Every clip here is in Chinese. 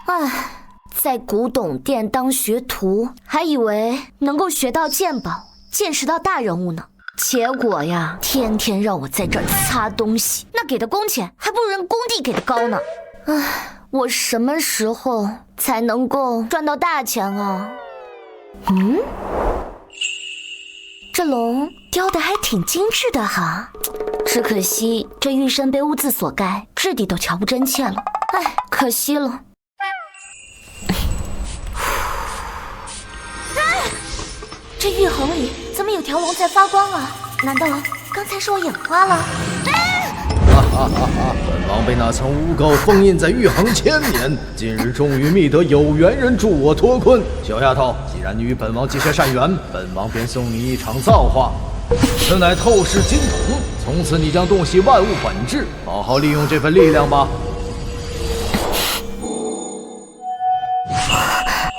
唉，在古董店当学徒，还以为能够学到鉴宝，见识到大人物呢。结果呀，天天让我在这儿擦东西，那给的工钱还不如人工地给的高呢。唉，我什么时候才能够赚到大钱啊？这龙雕的还挺精致的哈，只可惜这玉身被污渍所盖，质地都瞧不真切了。唉，可惜了。这玉衡里怎么有条龙在发光啊？难道刚才是我眼花了？本王被那层污垢封印在玉衡千年，今日终于觅得有缘人助我脱困。小丫头，既然你与本王结下善缘，本王便送你一场造化。此乃透视金筒，从此你将洞悉万物本质，好好利用这份力量吧。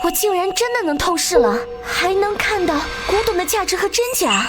我竟然真的能透视了，还能看到古董的价值和真假。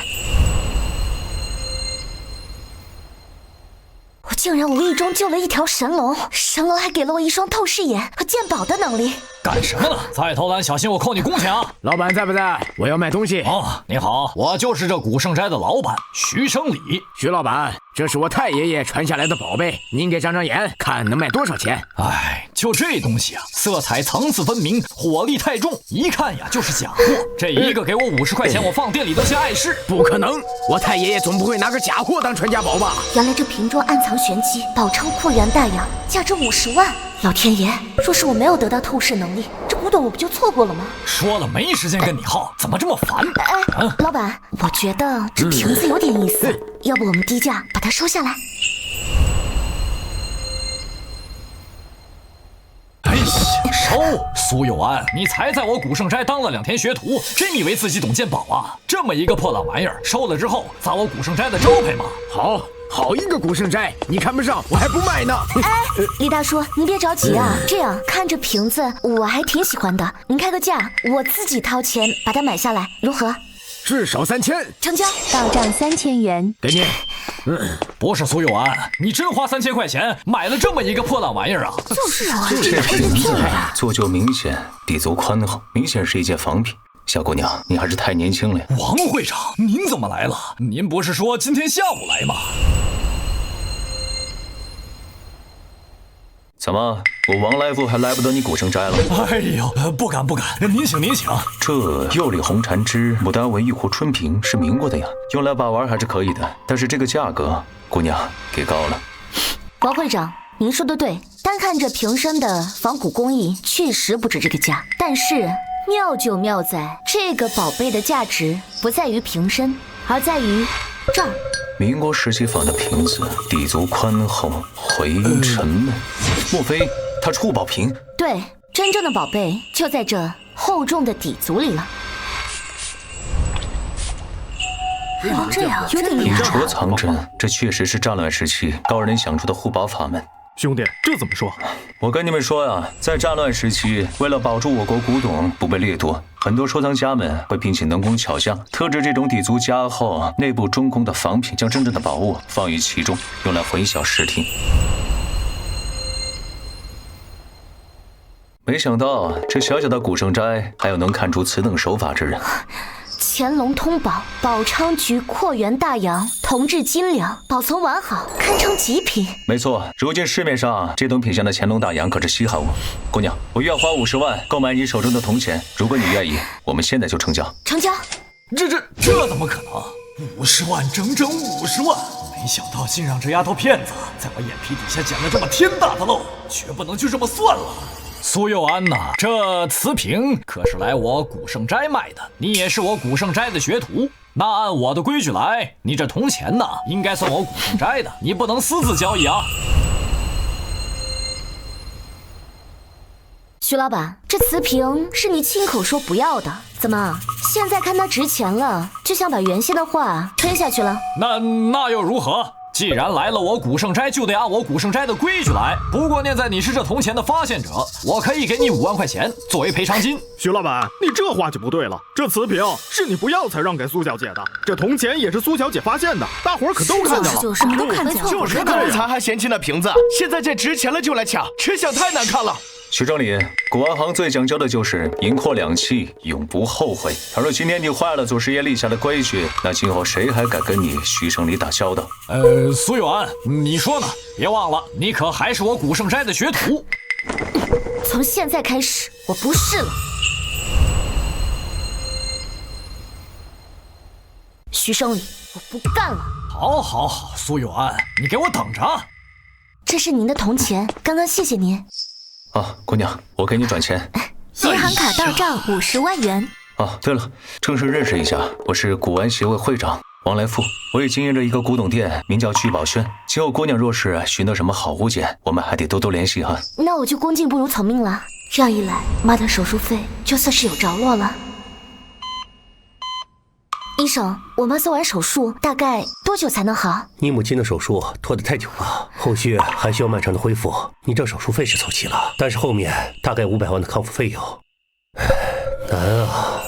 我竟然无意中救了一条神龙，神龙还给了我一双透视眼和鉴宝的能力。干什么呢？再偷懒小心我扣你工钱啊！老板在不在？我要卖东西。哦，你好，我就是这古圣斋的老板徐生礼。徐老板，这是我太爷爷传下来的宝贝，您给长长眼，看能卖多少钱？哎，就这东西啊，色彩层次分明，火力太重，一看呀就是假货。这一个给我50块钱，我放店里都嫌碍事。不可能，我太爷爷总不会拿个假货当传家宝吧？原来这瓶中暗藏玄机，宝称扩元大洋，价值50万。老天爷，若是我没有得到透视能力，这古董我不就错过了吗？说了没时间跟你耗，怎么这么烦？老板，我觉得这瓶子有点意思，要不我们低价把它收下来？哎呀，收！苏有安，你才在我古圣斋当了2天学徒，真以为自己懂鉴宝啊？这么一个破烂玩意儿，收了之后砸我古圣斋的招牌吗？好一个古圣斋，你看不上我还不卖呢。李大叔，您别着急啊，这样看着瓶子我还挺喜欢的，您开个价，我自己掏钱把它买下来，如何？至少3000，成交，到账3000元。给你。不是苏有安，你真花3000块钱买了这么一个破烂玩意儿啊？就是啊，这瓶子做旧明显，底足宽厚，明显是一件仿品。小姑娘，你还是太年轻了呀。王会长，您怎么来了？您不是说今天下午来吗？怎么，我王来福还来不得你古圣斋了？哎呦，不敢，您请。这釉里红禅枝牡丹纹玉壶春瓶是民国的呀，用来把玩还是可以的，但是这个价格，姑娘给高了。王会长，您说的对，单看这瓶身的仿古工艺，确实不值这个价。但是妙就妙在，这个宝贝的价值不在于瓶身，而在于这儿。民国时期仿的瓶子，底足宽厚，回音沉闷，莫非它是护宝瓶？对，真正的宝贝就在这厚重的底足里了。这样有点厉害。戳藏针，这确实是战乱时期高人想出的护宝法门。兄弟，这怎么说？我跟你们说呀，在战乱时期，为了保住我国古董不被掠夺，很多收藏家们会聘请能工巧匠，特制这种底足加厚、内部中空的仿品，将真正的宝物放于其中，用来混淆视听。没想到这小小的古圣斋还有能看出此等手法之人。乾隆通宝，宝昌局扩元大洋，铜制斤两，保存完好，堪称极品。没错，如今市面上这等品相的乾隆大洋可是稀罕物。姑娘，我愿花50万购买你手中的铜钱，如果你愿意，我们现在就成交。成交。这怎么可能？50万，整整50万！没想到竟让这丫头片子在我眼皮底下捡了这么天大的漏，绝不能就这么算了。苏有安呐，这瓷瓶可是来我古圣斋卖的，你也是我古圣斋的学徒，那按我的规矩来，你这铜钱呢，应该算我古圣斋的，你不能私自交易啊。徐老板，这瓷瓶是你亲口说不要的，怎么现在看它值钱了，就想把原先的话推下去了？那又如何？既然来了我古圣斋，就得按我古圣斋的规矩来。不过念在你是这铜钱的发现者，我可以给你5万块钱作为赔偿金。徐老板，你这话就不对了。这瓷瓶是你不要才让给苏小姐的，这铜钱也是苏小姐发现的，大伙儿可都看见了。就是都看见了。就是刚才还嫌弃那瓶子，现在这值钱了就来抢，吃相太难看了。徐经理，古玩行最讲究的就是银货两讫，永不后悔。倘若今天你坏了祖师爷立下的规矩，那今后谁还敢跟你徐胜里打交道？苏远，你说呢？别忘了，你可还是我古圣斋的学徒。从现在开始，我不是了。徐胜里，我不干了。好，苏远，你给我等着。这是您的铜钱，刚刚谢谢您。姑娘，我给你转钱。银行卡到账50万元。对了，正式认识一下，我是古玩协会会长王来富，我也经营着一个古董店，名叫聚宝轩。今后姑娘若是寻到什么好物件，我们还得多多联系哈。那我就恭敬不如从命了。这样一来，妈的手术费就算是有着落了。医生，我妈做完手术大概多久才能好？你母亲的手术拖得太久了，后续还需要漫长的恢复。你这手术费是凑齐了，但是后面大概500万的康复费用，难啊。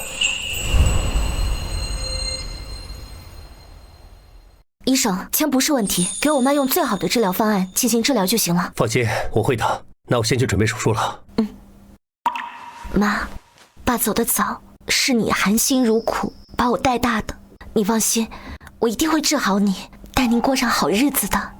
医生，钱不是问题，给我妈用最好的治疗方案进行治疗就行了。放心，我会的。那我先去准备手术了。妈，爸走得早，是你含辛茹苦把我带大的，你放心，我一定会治好你，带您过上好日子的。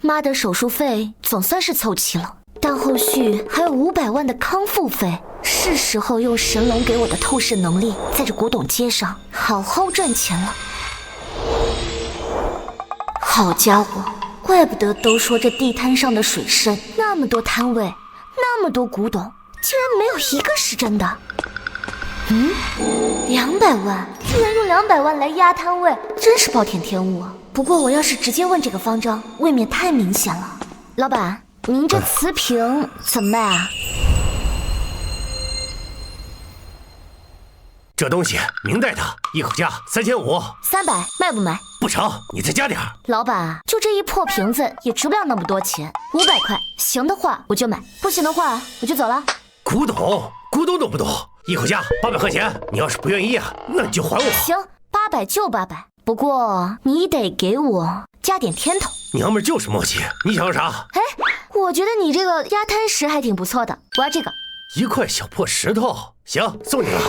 妈的手术费总算是凑齐了，但后续还有500万的康复费，是时候用神龙给我的透视能力，在这古董街上好好赚钱了。好家伙，怪不得都说这地摊上的水深，那么多摊位，那么多古董，竟然没有一个是真的。200万，居然用200万来压摊位，真是暴殄天物啊！不过我要是直接问这个方丈，未免太明显了。老板，您这瓷瓶怎么卖啊？这东西明代的，一口价3500。300，卖不卖？不成，你再加点。老板，就这一破瓶子也值不了那么多钱，500块，行的话我就买，不行的话我就走了。古董懂不懂？一口价800块钱，你要是不愿意啊，那你就还我。行，800就800，不过你得给我加点甜头。娘们就是默契，你想要啥？我觉得你这个压摊石还挺不错的，我要这个。一块小破石头，行，送你了。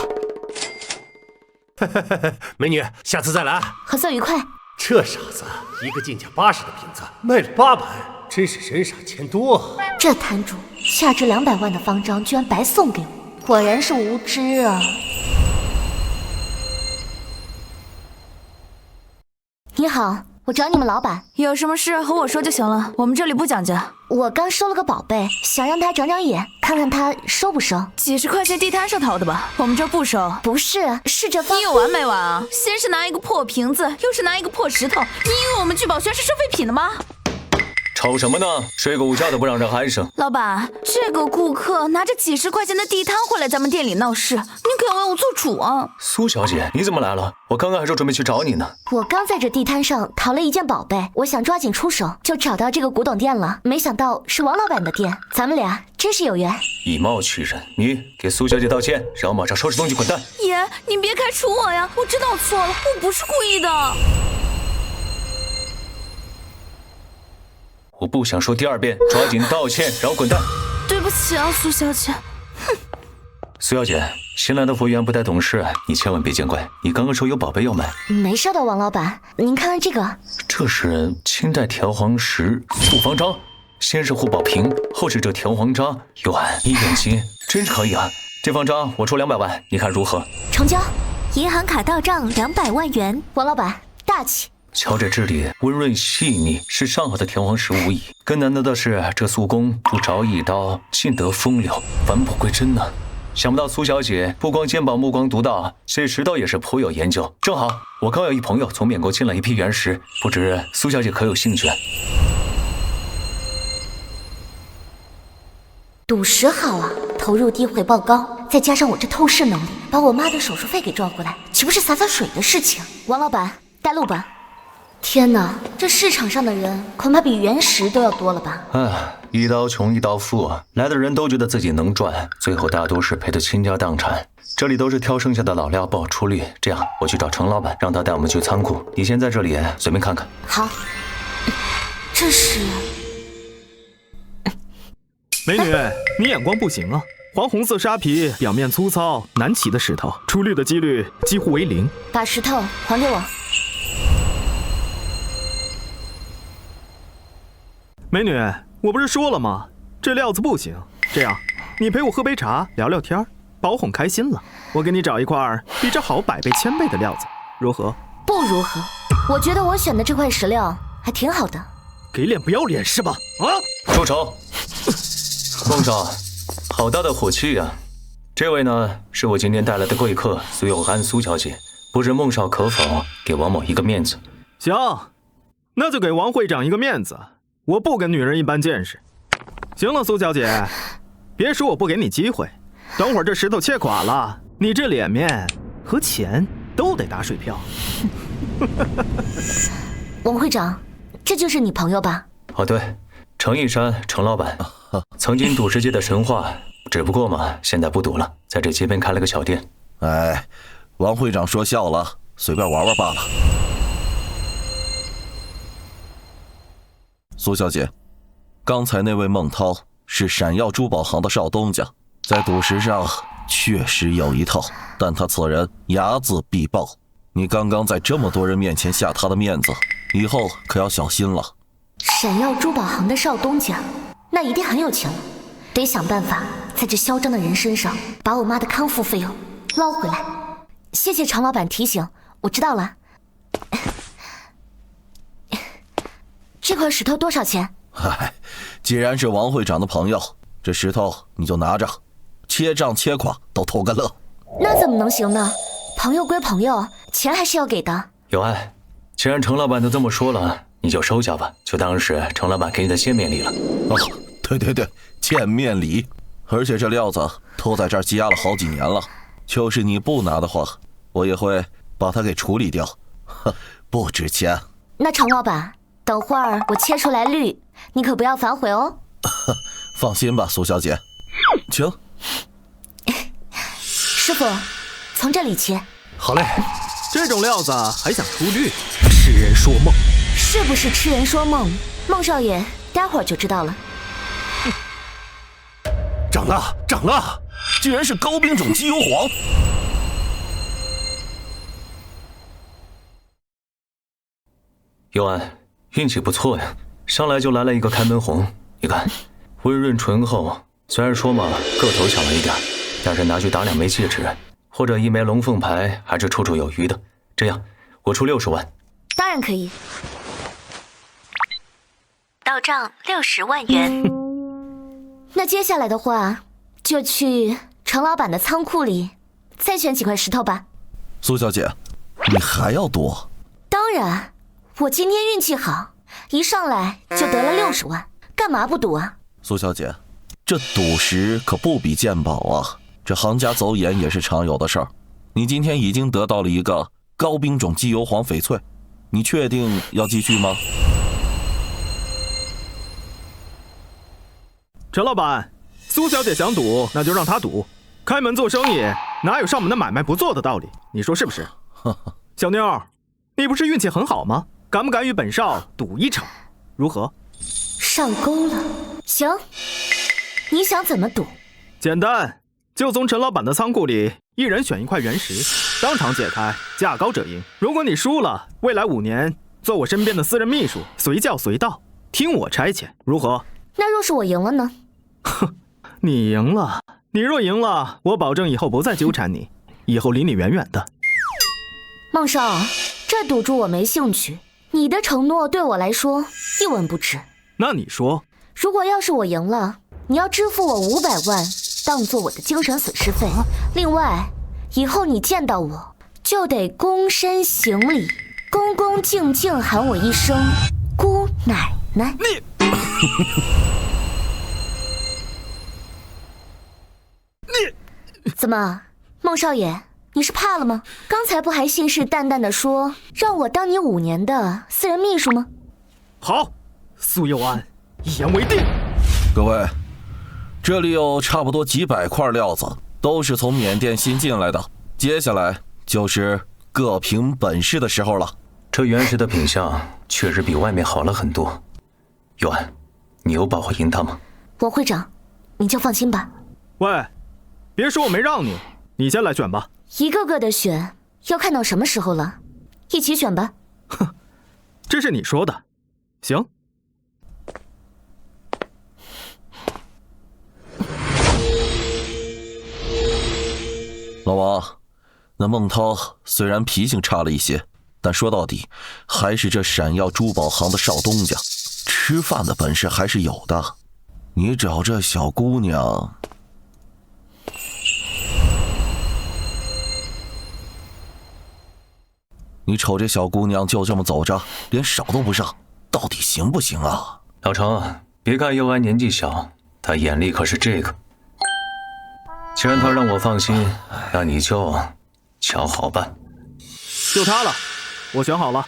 美女，下次再来。合作愉快。这傻子，一个进价80的瓶子卖了800，真是人傻钱多啊！这摊主价值200万的方丈居然白送给我，果然是无知啊！你好，我找你们老板，有什么事和我说就行了，我们这里不讲究。我刚收了个宝贝，想让他长长眼，看看他收不收。几十块钱地摊上淘的吧？我们这儿不收。不是，是这方。你有完没完啊？先是拿一个破瓶子，又是拿一个破石头，你以为我们聚宝轩是收废品的吗？吵什么呢？睡个午觉都不让人鼾声。老板，这个顾客拿着几十块钱的地摊会来咱们店里闹事，你可要为我做主啊！苏小姐，你怎么来了？我刚刚还说准备去找你呢。我刚在这地摊上淘了一件宝贝，我想抓紧出手，就找到这个古董店了。没想到是王老板的店，咱们俩真是有缘。以貌取人，你给苏小姐道歉，让我马上收拾东西滚蛋。爷，你别开除我呀！我知道我错了，我不是故意的。我不想说第二遍，抓紧道歉，然后滚蛋。对不起啊，苏小姐。哼。苏小姐，新来的服务员不太懂事，你千万别见怪。你刚刚说有宝贝要买，没事的，王老板，您看看这个，这是清代条黄石素方章，先是护宝瓶，后是这条黄章，有含医院金，真是可以啊。这方章我出200万，你看如何？成交。银行卡到账200万元，王老板大气。瞧这质地温润细腻，是上好的条黄石无疑。更难得的是，这苏工不着一刀，尽得风流，返璞归真呢。想不到苏小姐不光鉴宝目光独到，对石头也是颇有研究。正好，我刚有一朋友从缅国进了一批原石，不知苏小姐可有兴趣？赌石好啊，投入低回报高，再加上我这透视能力，把我妈的手术费给赚回来，岂不是洒洒水的事情？王老板，带路吧。天哪，这市场上的人恐怕比原石都要多了吧？一刀穷一刀富，来的人都觉得自己能赚，最后大多是赔得倾家荡产。这里都是挑剩下的老料不好出力，这样我去找程老板，让他带我们去仓库，你先在这里随便看看。好。这是美女，你眼光不行啊！黄红色沙皮，表面粗糙难骑的石头，出绿的几率几乎为0。把石头还给我。美女，我不是说了吗？这料子不行。这样，你陪我喝杯茶，聊聊天，把我哄开心了，我给你找一块比这好100倍1000倍的料子，如何？不如何？我觉得我选的这块石料还挺好的。给脸不要脸是吧？啊！住手！孟少，好大的火气呀！这位呢，是我今天带来的贵客苏有安苏小姐，不知孟少可否给王某一个面子？行，那就给王会长一个面子。我不跟女人一般见识。行了，苏小姐，别说我不给你机会。等会儿这石头切垮了，你这脸面和钱都得打水漂。王会长，这就是你朋友吧？哦，对，程一山，程老板，曾经赌世界的神话，只不过嘛，现在不赌了，在这街边开了个小店。哎，王会长说笑了，随便玩玩罢了。苏小姐，刚才那位孟涛是闪耀珠宝行的少东家，在赌石上确实有一套，但他此人睚眦必报。你刚刚在这么多人面前下他的面子，以后可要小心了。闪耀珠宝行的少东家，那一定很有钱了，得想办法在这嚣张的人身上把我妈的康复费用捞回来。谢谢常老板提醒，我知道了。这块石头多少钱？嗨，既然是王会长的朋友，这石头你就拿着，切账切垮都图个乐。那怎么能行呢？朋友归朋友，钱还是要给的。有爱，既然程老板都这么说了，你就收下吧，就当是程老板给你的见面礼了。哦，对，见面礼。而且这料子都在这儿积压了好几年了，就是你不拿的话，我也会把它给处理掉。不值钱。那程老板，等会儿我切出来绿，你可不要反悔哦。放心吧，苏小姐，请。师傅，从这里切。好嘞，这种料子还想出绿，痴人说梦。是不是痴人说梦？孟少爷，待会儿就知道了。长了，居然是高冰种鸡油黄。佑安，运气不错呀，上来就来了一个开门红。你看，温润醇厚，虽然说嘛个头小了一点，但是拿去打2枚戒指，或者1枚龙凤牌，还是绰绰有余的。这样，我出60万。当然可以。到账60万元。那接下来的话，就去程老板的仓库里再选几块石头吧。苏小姐，你还要赌？当然，我今天运气好，一上来就得了60万，干嘛不赌啊？苏小姐，这赌石可不比鉴宝啊，这行家走眼也是常有的事儿。你今天已经得到了一个高冰种鸡油黄翡翠，你确定要继续吗？陈老板，苏小姐想赌，那就让她赌。开门做生意，哪有上门的买卖不做的道理？你说是不是？小妞，你不是运气很好吗？敢不敢与本少赌一场？如何？上钩了。行，你想怎么赌？简单，就从陈老板的仓库里一人选一块原石，当场解开，价高者赢。如果你输了，未来5年做我身边的私人秘书，随叫随到，听我差遣，如何？那若是我赢了呢？哼，你赢了，你若赢了，我保证以后不再纠缠你，以后离你远远的。孟少，这赌注我没兴趣，你的承诺对我来说一文不值。那你说，如果要是我赢了，你要支付我500万，当做我的精神损失费。另外，以后你见到我就得躬身行礼，恭恭敬敬喊我一声姑奶奶。你怎么，孟少爷，你是怕了吗？刚才不还信誓旦旦地说让我当你5年的私人秘书吗？好，苏佑安，一言为定。各位，这里有差不多几百块料子，都是从缅甸新进来的。接下来就是各凭本事的时候了。这原石的品相确实比外面好了很多。佑安，你有把握赢他吗？王会长，你就放心吧。喂，别说我没让你，你先来选吧。一个个的选，要看到什么时候了？一起选吧。哼，这是你说的。行。老王，那孟涛虽然脾性差了一些，但说到底还是这闪耀珠宝行的少东家，吃饭的本事还是有的。你找这小姑娘，你瞅这小姑娘就这么走着，连手都不上，到底行不行啊？老程，别看佑安年纪小，他眼里可是这个。既然他让我放心，那你就瞧好办。就他了，我选好了，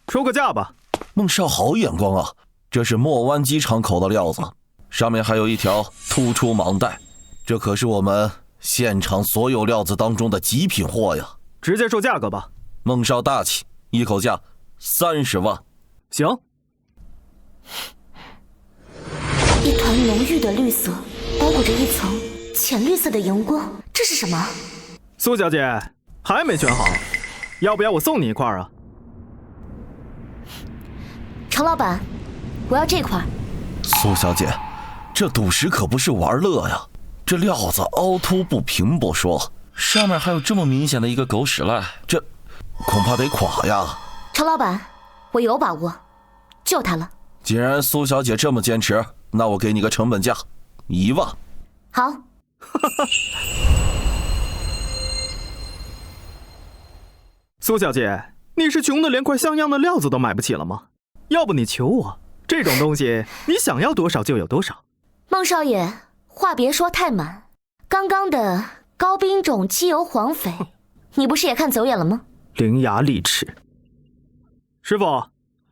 出个价吧。孟少好眼光啊，这是墨湾机场口的料子，上面还有一条突出蟒带，这可是我们现场所有料子当中的极品货呀。直接说价格吧。孟少大气，一口价30万。行。一团浓郁的绿色，包裹着一层浅绿色的荧光，这是什么？苏小姐还没选好，要不要我送你一块啊？程老板，我要这块。苏小姐，这赌石可不是玩乐呀，这料子凹凸不平不说，上面还有这么明显的一个狗屎赖，这恐怕得垮呀。程老板，我有把握，就它了。既然苏小姐这么坚持，那我给你个成本价，1万。好。苏小姐，你是穷的连块像样的料子都买不起了吗？要不你求我，这种东西你想要多少就有多少。孟少爷，话别说太满。刚刚的高冰种机油黄翡，你不是也看走眼了吗？伶牙俐齿。师傅，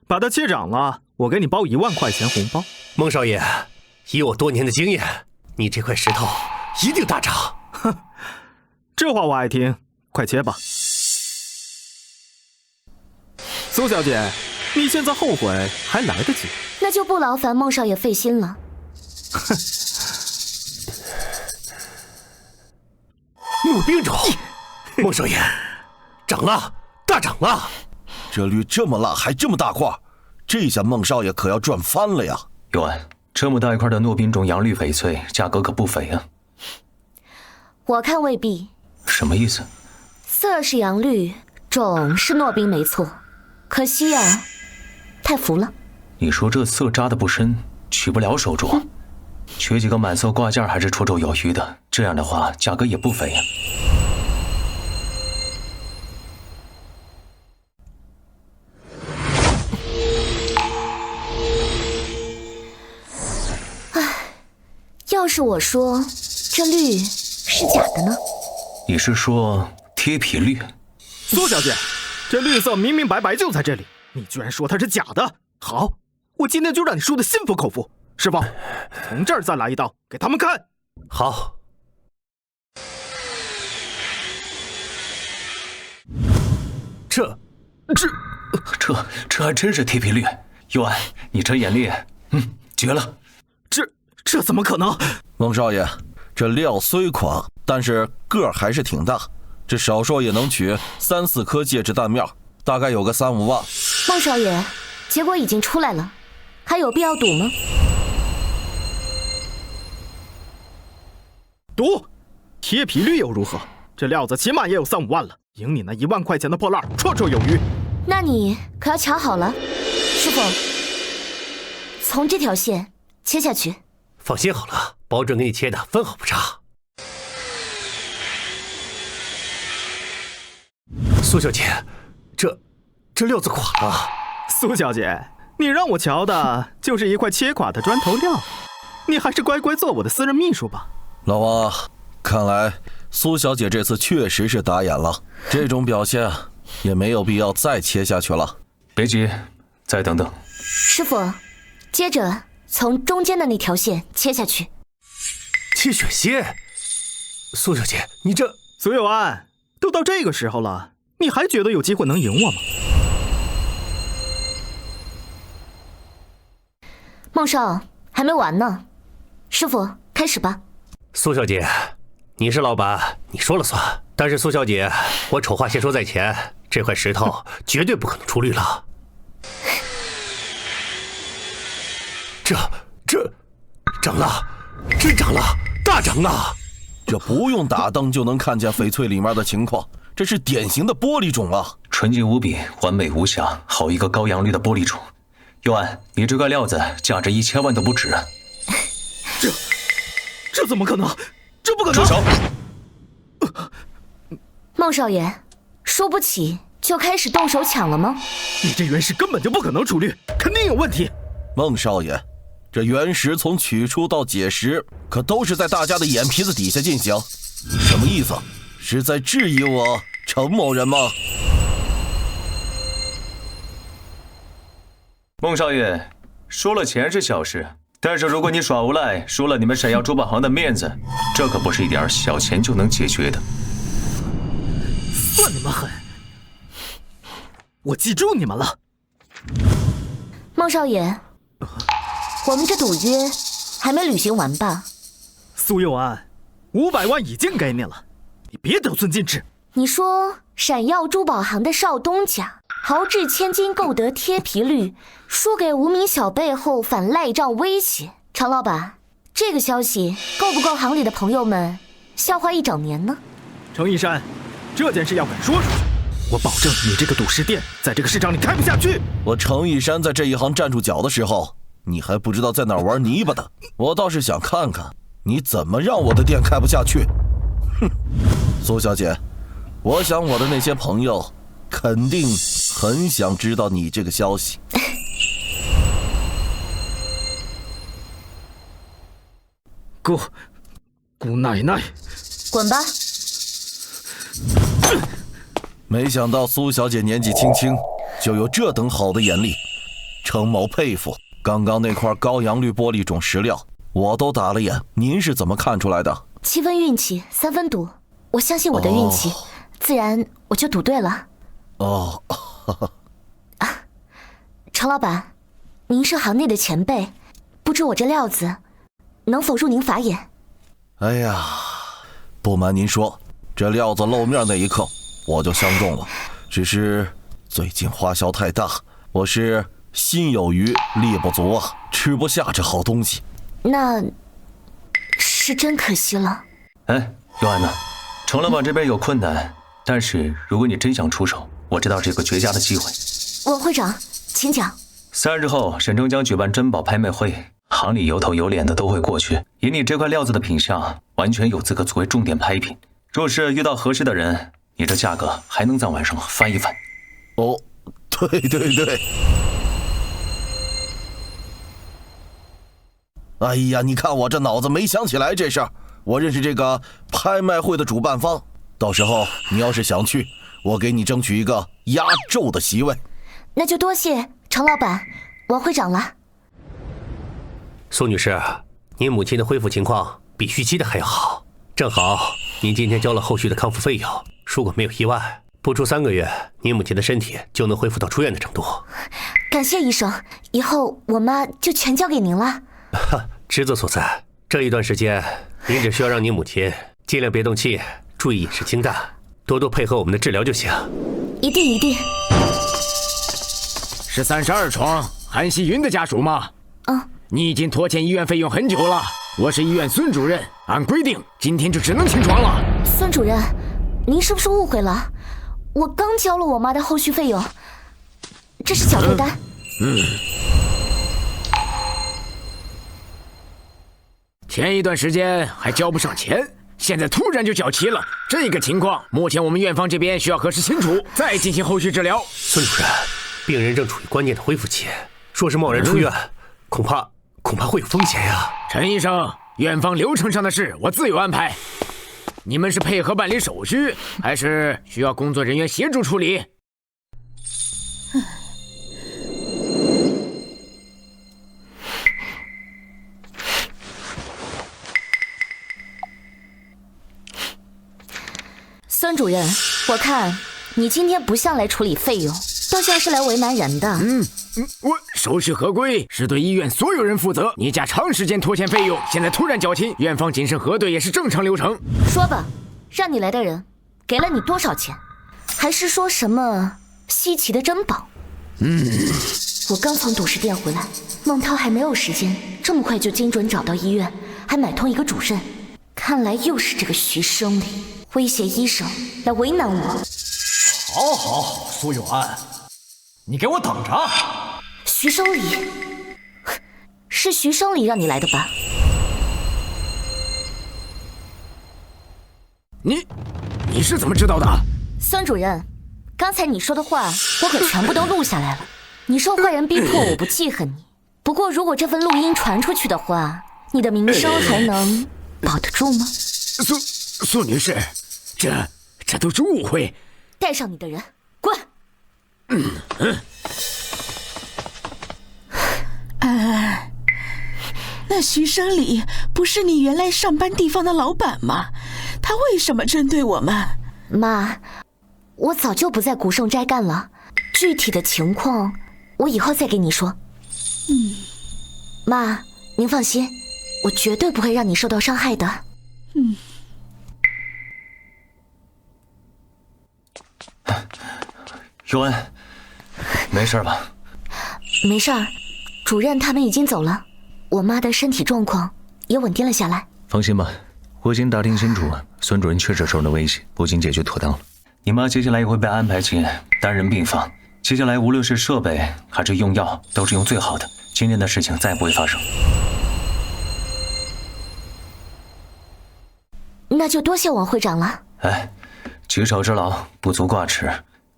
把它切掌了，我给你包1万块钱红包。孟少爷，以我多年的经验，你这块石头一定大涨。哼，这话我爱听，快切吧。苏小姐，你现在后悔还来得及。那就不劳烦孟少爷费心了。哼，怒冰种，孟少爷，涨了，大涨了！这绿这么辣，还这么大块，这下孟少爷可要赚翻了呀！佑安，这么大一块的糯冰种阳绿翡翠，价格可不菲啊。我看未必。什么意思？色是阳绿，种是糯冰没错，可惜啊，太浮了。你说这色扎的不深，取不了手镯，取几个满色挂件还是绰绰有余的。这样的话，价格也不菲啊。要是我说这绿是假的呢？你是说贴皮绿？苏小姐，这绿色明明白白就在这里，你居然说它是假的！好，我今天就让你输得心服口服。师傅，从这儿再来一刀，给他们看。好。这还真是贴皮绿。佑安，你这眼力，绝了！这怎么可能？孟少爷，这料虽垮，但是个儿还是挺大，这少说也能取3、4颗戒指蛋面，大概有个3、5万。孟少爷，结果已经出来了，还有必要赌吗？赌，贴皮绿又如何？这料子起码也有3、5万了，赢你那1万块钱的破烂绰绰有余。那你可要瞧好了，师傅，从这条线切下去。放心好了，保准给你切的分毫不差。苏小姐，这料子垮了。苏小姐，你让我瞧的就是一块切垮的砖头料，你还是乖乖做我的私人秘书吧。老王，看来苏小姐这次确实是打眼了，这种表现也没有必要再切下去了。别急，再等等。师傅，接着从中间的那条线切下去。切血线？苏小姐，你这……苏有安，都到这个时候了，你还觉得有机会能赢我吗？孟少，还没完呢。师傅，开始吧。苏小姐，你是老板，你说了算。但是苏小姐，我丑话先说在前，这块石头绝对不可能出绿了。这涨了，真涨了，大涨啊！这不用打灯就能看见翡翠里面的情况，这是典型的玻璃种啊，纯净无比，完美无瑕，好一个高阳绿的玻璃种。佑安，你这块料子价值1000万都不止啊！这怎么可能？这不可能！住手！孟少爷，输不起就开始动手抢了吗？你这原石根本就不可能出绿，肯定有问题。孟少爷，这原石从取出到解石，可都是在大家的眼皮子底下进行。你什么意思？是在质疑我程某人吗？孟少爷，输了钱是小事，但是如果你耍无赖，输了你们闪耀珠宝行的面子，这可不是一点小钱就能解决的。算你们狠，我记住你们了。孟少爷，我们这赌约还没履行完吧？苏佑安，500万已经给你了，你别得寸进尺。你说闪耀珠宝行的少东家豪掷千金购得贴皮绿，输给无名小辈后反赖账威胁，常老板，这个消息够不够行里的朋友们笑话一整年呢？程一山，这件事要敢说出去，我保证你这个赌石店在这个市场里开不下去。我程一山在这一行站住脚的时候，你还不知道在哪儿玩泥巴的，我倒是想看看你怎么让我的店开不下去。哼，苏小姐，我想我的那些朋友肯定很想知道你这个消息。姑奶奶，滚吧！没想到苏小姐年纪轻轻就有这等好的眼力，程某佩服。刚刚那块高阳绿玻璃种石料我都打了眼，您是怎么看出来的？7分运气，3分赌，我相信我的运气，自然我就赌对了。哦，程老板，您是行内的前辈，不知我这料子能否入您法眼？哎呀，不瞒您说，这料子露面那一刻我就相中了，只是最近花销太大，我是心有余力不足啊，吃不下这好东西。那是真可惜了。哎，佑安呢？程老板这边有困难，但是如果你真想出手，我知道这个绝佳的机会。王会长，请讲。3日后，沈城将举办珍宝拍卖会，行里有头有脸的都会过去。以你这块料子的品相，完全有资格作为重点拍品。若是遇到合适的人，你这价格还能在晚上翻一翻。哦，对对对。哎呀，你看我这脑子没想起来这事儿。我认识这个拍卖会的主办方，到时候你要是想去，我给你争取一个压轴的席位。那就多谢程老板、王会长了。苏女士，您母亲的恢复情况比预期的还要好，正好您今天交了后续的康复费用，如果没有意外，不出3个月，您母亲的身体就能恢复到出院的程度。感谢医生，以后我妈就全交给您了。职责所在，这一段时间您只需要让您母亲尽量别动气，注意饮食清淡，多多配合我们的治疗就行。一定一定。是32床韩熙云的家属吗？你已经拖欠医院费用很久了，我是医院孙主任，按规定今天就只能清床了。孙主任，您是不是误会了？我刚交了我妈的后续费用，这是缴费单。前一段时间还交不上钱，现在突然就缴齐了，这个情况目前我们院方这边需要核实清楚，再进行后续治疗。孙主任，病人正处于关键的恢复期，若是贸然出院，恐怕会有风险呀。陈医生，院方流程上的事我自有安排，你们是配合办理手续，还是需要工作人员协助处理？孙主任，我看你今天不像来处理费用，倒像是来为难人的。我手续合规是对医院所有人负责。你家长时间拖欠费用，现在突然缴清，院方谨慎核对也是正常流程。说吧，让你来的人给了你多少钱？还是说什么稀奇的珍宝？我刚从赌石店回来，孟涛还没有时间这么快就精准找到医院，还买通一个主任。看来又是这个徐生理威胁医生来为难我。好，苏有安，你给我等着。徐生理，是徐生理让你来的吧？你是怎么知道的？孙主任，刚才你说的话我可全部都录下来了。你受坏人逼迫，我不记恨你。不过如果这份录音传出去的话，你的名声还能保得住吗？苏女士，这都是误会。带上你的人，滚！那徐生理不是你原来上班地方的老板吗？他为什么针对我们？妈，我早就不在古圣斋干了，具体的情况我以后再给你说。妈，您放心，我绝对不会让你受到伤害的。尤安，没事吧？没事儿，主任他们已经走了，我妈的身体状况也稳定了下来。放心吧，我已经打听清楚，孙主任确实受了威胁，不仅解决妥当了。你妈接下来也会被安排进单人病房，接下来无论是设备还是用药，都是用最好的。今天的事情再也不会发生。那就多谢王会长了。举手之劳，不足挂齿。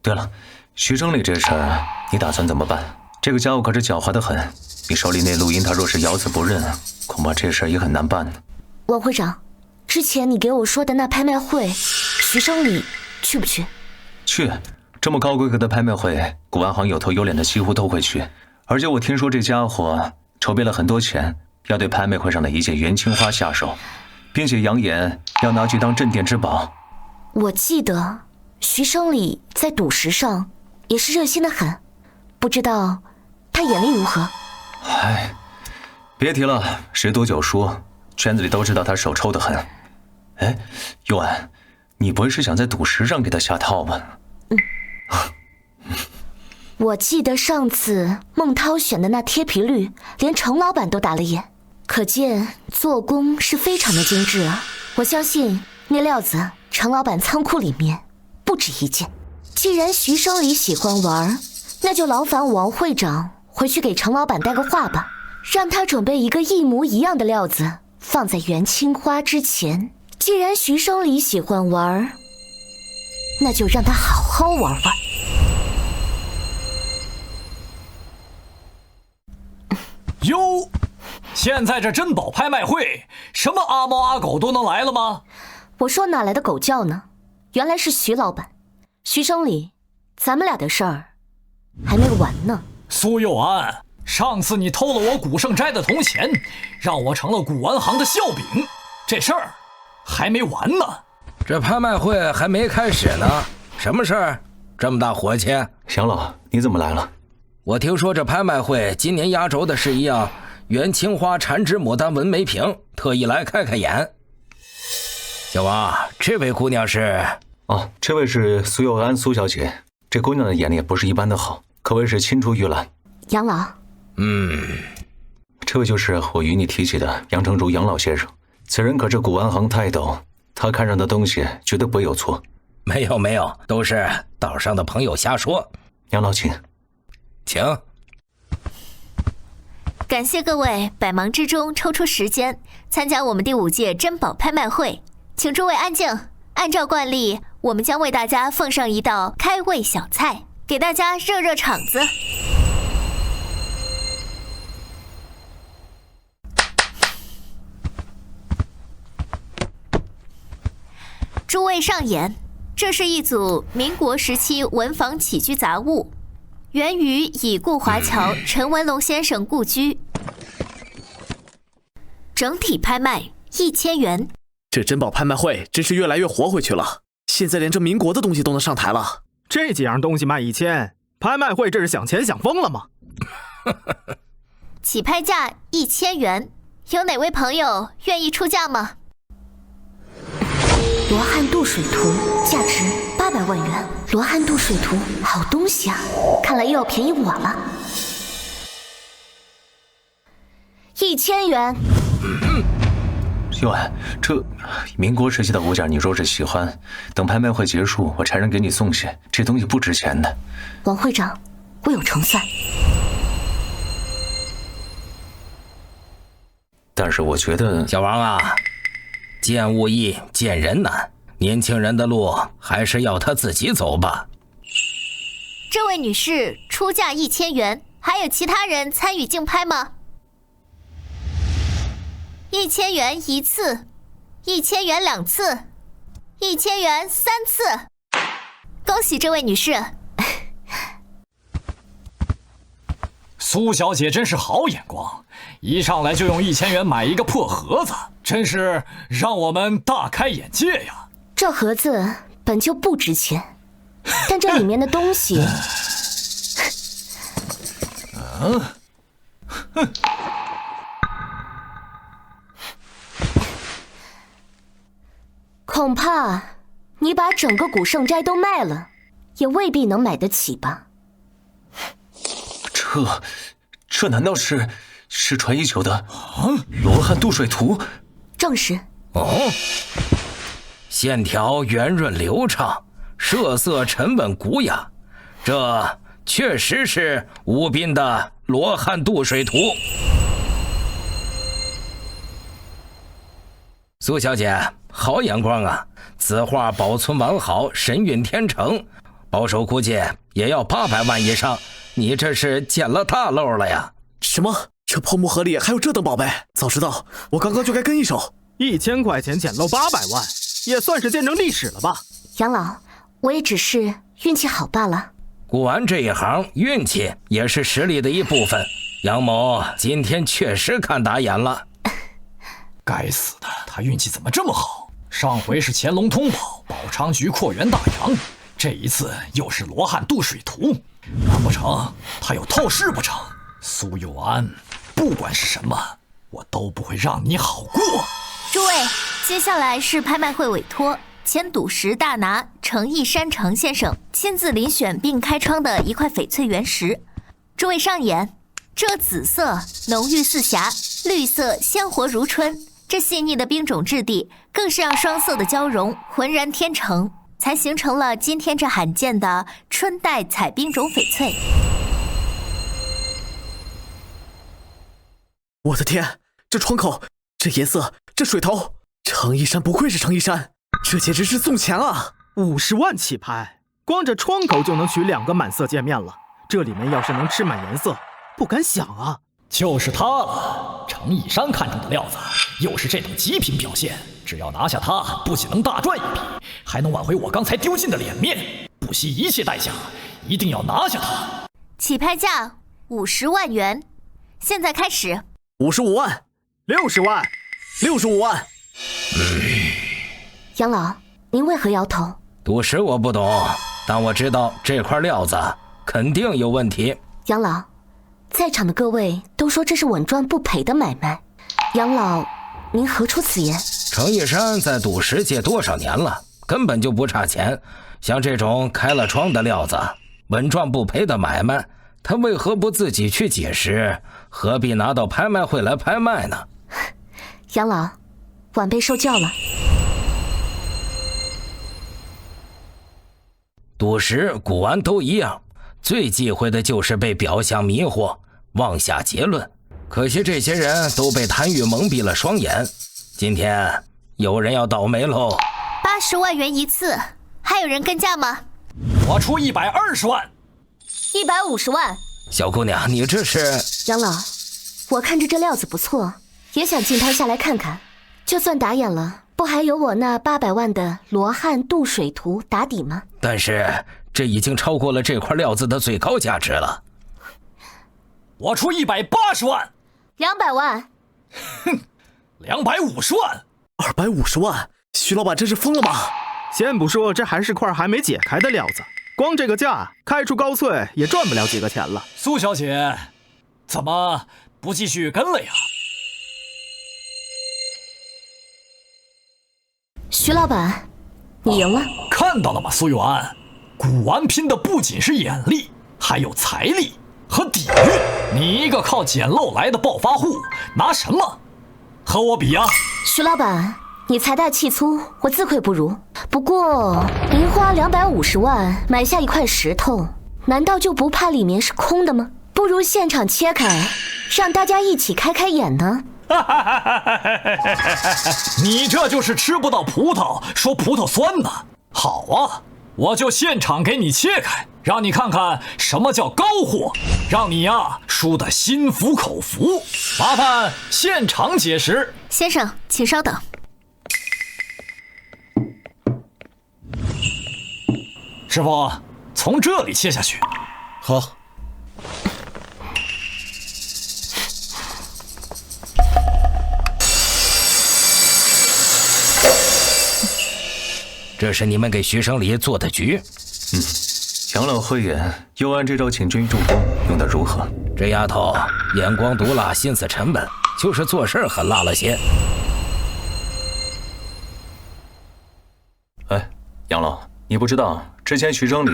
对了，徐生理这事儿你打算怎么办？这个家伙可是狡猾得很，你手里那录音他若是咬死不认，恐怕这事儿也很难办呢。王会长，之前你给我说的那拍卖会，徐生理去不去？去，这么高规格的拍卖会，古玩行有头有脸的几乎都会去。而且我听说这家伙筹备了很多钱，要对拍卖会上的一件元青花下手，并且扬言要拿去当镇店之宝。我记得徐生理在赌石上也是热心的很，不知道他眼力如何？别提了，十赌九输，圈子里都知道他手抽得很。尤安，你不会是想在赌石上给他下套吧？我记得上次孟涛选的那贴皮率，连程老板都打了眼，可见做工是非常的精致啊。我相信那料子程老板仓库里面不止一件。既然徐生理喜欢玩，那就劳烦王会长回去给程老板带个话吧，让他准备一个一模一样的料子放在元青花之前。既然徐生理喜欢玩，那就让他好好玩玩。哟，现在这珍宝拍卖会，什么阿猫阿狗都能来了吗？我说哪来的狗叫呢？原来是徐老板。徐生理，咱们俩的事儿还没完呢。苏佑安，上次你偷了我古圣斋的铜钱，让我成了古玩行的笑柄，这事儿还没完呢。这拍卖会还没开始呢，什么事儿？这么大火气？祥老，你怎么来了？我听说这拍卖会今年压轴的是一样元青花缠枝牡丹纹眉瓶，特意来开开眼。小王，这位姑娘是？这位是苏佑安苏小姐。这姑娘的眼力也不是一般的好，可谓是青出于蓝。杨老，这位就是我与你提起的杨成竹杨老先生。此人可是古玩行泰斗，他看上的东西绝对不会有错。没有，都是道上的朋友瞎说。杨老请。感谢各位百忙之中抽出时间参加我们第5届珍宝拍卖会，请诸位安静。按照惯例，我们将为大家奉上一道开胃小菜，给大家热热场子。诸位上眼，这是一组民国时期文房起居杂物，源于已故华侨陈文龙先生故居，整体拍卖1000元。这珍宝拍卖会真是越来越活回去了，现在连这民国的东西都能上台了。这几样东西卖1000，拍卖会这是想钱想疯了吗？起拍价1000元，有哪位朋友愿意出价吗？罗汉渡水图价值800万元。罗汉渡水图，好东西啊！看来又要便宜我了。1000元。哟，这民国时期的物件，你若是喜欢，等拍卖会结束，我差人给你送去。这东西不值钱的。王会长，我有成算。但是我觉得，小王啊，见物易，见人难，年轻人的路还是要他自己走吧。这位女士出价1000元，还有其他人参与竞拍吗？1000元1次，1000元2次，1000元3次。恭喜这位女士！苏小姐真是好眼光，一上来就用1000元买一个破盒子，真是让我们大开眼界呀！这盒子本就不值钱，但这里面的东西……恐怕你把整个古圣斋都卖了，也未必能买得起吧？这难道是失传已久的罗汉渡水图？正是。哦，线条圆润流畅，设色沉稳古雅，这确实是吴斌的罗汉渡水图。苏小姐，好眼光啊！此画保存完好，神韵天成，保守估计也要800万以上。你这是捡了大漏了呀！什么？这破木盒里还有这等宝贝？早知道我刚刚就该跟一手。1000块钱捡漏800万，也算是见证历史了吧？杨老，我也只是运气好罢了。古玩这一行，运气也是实力的一部分。杨某今天确实看打眼了。该死的，他运气怎么这么好？上回是乾隆通宝，宝昌局扩元大洋，这一次又是罗汉渡水图，难不成他有透视不成？苏有安，不管是什么，我都不会让你好过。诸位，接下来是拍卖会委托前赌石大拿程义山程先生亲自遴选并开窗的一块翡翠原石。诸位上眼，这紫色浓郁似霞，绿色鲜活如春，这细腻的冰种质地更是让双色的交融浑然天成，才形成了今天这罕见的春带彩冰种翡翠。我的天，这窗口，这颜色，这水头，程一山不愧是程一山，这简直是送钱啊！50万起拍，光这窗口就能取2个满色界面了。这里面要是能吃满颜色，不敢想啊！就是他了，程一山看中的料子，又是这等极品表现。只要拿下他，不仅能大赚一笔，还能挽回我刚才丢尽的脸面。不惜一切代价，一定要拿下他。起拍价50万元，现在开始。55万，60万，65万。杨老，您为何摇头？赌石我不懂，但我知道这块料子肯定有问题。杨老，在场的各位都说这是稳赚不赔的买卖，杨老，您何出此言？程一山在赌石界多少年了，根本就不差钱。像这种开了窗的料子，稳赚不赔的买卖，他为何不自己去解释？何必拿到拍卖会来拍卖呢？杨老，晚辈受教了。赌石、古玩都一样，最忌讳的就是被表象迷惑，妄下结论。可惜这些人都被贪欲蒙蔽了双眼，今天有人要倒霉喽。80万元一次，还有人跟价吗？我出120万。150万。小姑娘，你这是……杨老，我看着这料子不错，也想竞拍下来看看。就算打眼了，不还有我那800万的罗汉渡水图打底吗？但是这已经超过了这块料子的最高价值了。我出180万。200万。哼，250万。250万，徐老板真是疯了吗？先不说这还是块还没解开的料子，光这个价开出高翠也赚不了几个钱了。苏小姐，怎么不继续跟了呀？徐老板，你赢了。看到了吗，苏有安？古玩拼的不仅是眼力，还有财力和底蕴。你一个靠捡漏来的暴发户，拿什么和我比呀？徐老板，你财大气粗，我自愧不如。不过您花250万买下一块石头，难道就不怕里面是空的吗？不如现场切开，让大家一起开开眼呢。你这就是吃不到葡萄说葡萄酸呢。好啊，我就现场给你切开，让你看看什么叫高货，让你呀输得心服口服。麻烦现场解释。先生，请稍等。师傅，从这里切下去。好。这是你们给徐生礼做的局。养老慧眼，幽安这招请君入宫用得如何？这丫头眼光毒辣，心思沉稳，就是做事很辣了些。哎，杨老，你不知道之前徐生礼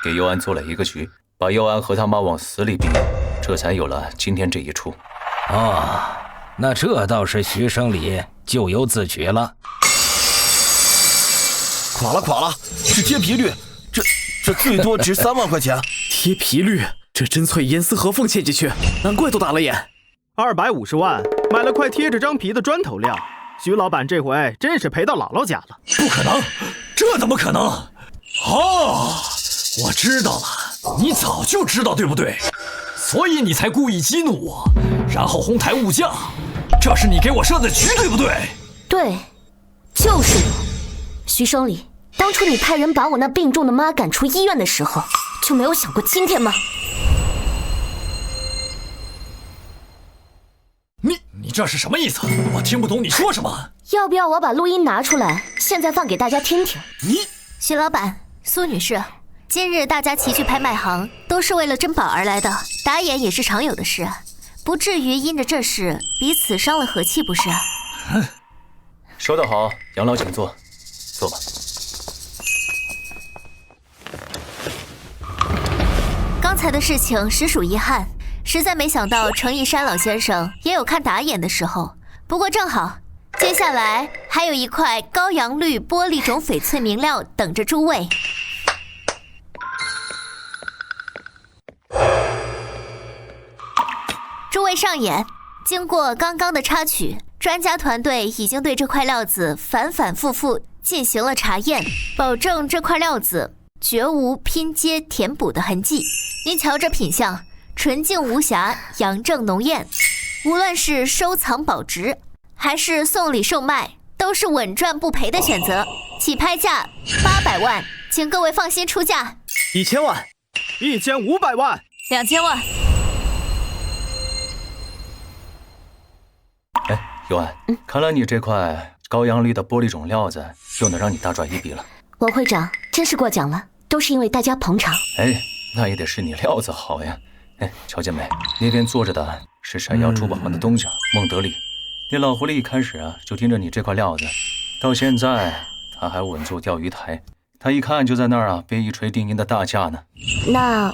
给幽安做了一个局，把幽安和他妈往死里逼，这才有了今天这一出。哦，那这倒是徐生礼咎由自取了。垮了，是贴皮率，这最多值3万块钱。贴皮率，这真淬严丝合缝嵌进去，难怪都打了眼。250万买了块贴着张皮的砖头料，徐老板这回真是赔到姥姥家了。不可能，这怎么可能？哦，我知道了，你早就知道对不对？所以你才故意激怒我，然后哄抬物价，这是你给我设的局，对不对？对，就是我。徐生礼，当初你派人把我那病重的妈赶出医院的时候，就没有想过今天吗？你这是什么意思？我听不懂你说什么。要不要我把录音拿出来，现在放给大家听听？徐老板、苏女士，今日大家齐聚拍卖行，都是为了珍宝而来的，打眼也是常有的事，不至于因着这事彼此伤了和气，不是？说得好，杨老请坐。坐吧。刚才的事情实属遗憾，实在没想到程一山老先生也有看打眼的时候。不过正好，接下来还有一块高阳绿玻璃种翡翠明料等着诸位。诸位上眼，经过刚刚的插曲，专家团队已经对这块料子反反复复进行了查验，保证这块料子绝无拼接填补的痕迹。您瞧这品相，纯净无瑕，阳正浓艳，无论是收藏保值还是送礼售卖，都是稳赚不赔的选择。起拍价800万，请各位放心出价。1000万，1500万，2000万。哎，幽安，看来你这块高阳绿的玻璃种料子又能让你大赚一笔了。王会长真是过奖了，都是因为大家捧场。哎，那也得是你料子好呀。哎，乔建美，那边坐着的是闪耀珠宝行的东家孟德礼。那老狐狸一开始就盯着你这块料子，到现在他还稳坐钓鱼台，他一看就在那儿背一锤定音的大价呢。那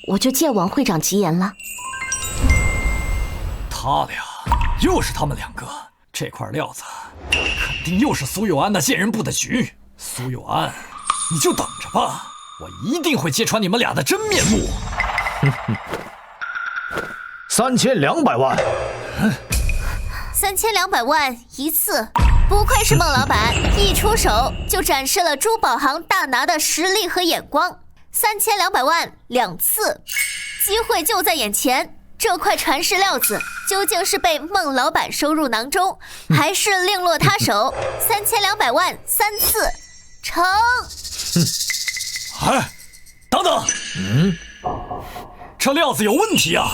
我就借王会长吉言了。他俩，又是他们两个，这块料子肯定又是苏有安那贱人布的局。苏有安，你就等着吧，我一定会揭穿你们俩的真面目。3200万，3200万一次，不愧是孟老板，一出手就展示了珠宝行大拿的实力和眼光。3200万2次，机会就在眼前。这块传世料子究竟是被孟老板收入囊中，还是另落他手？3200万3次，成。哎，等等，这料子有问题啊！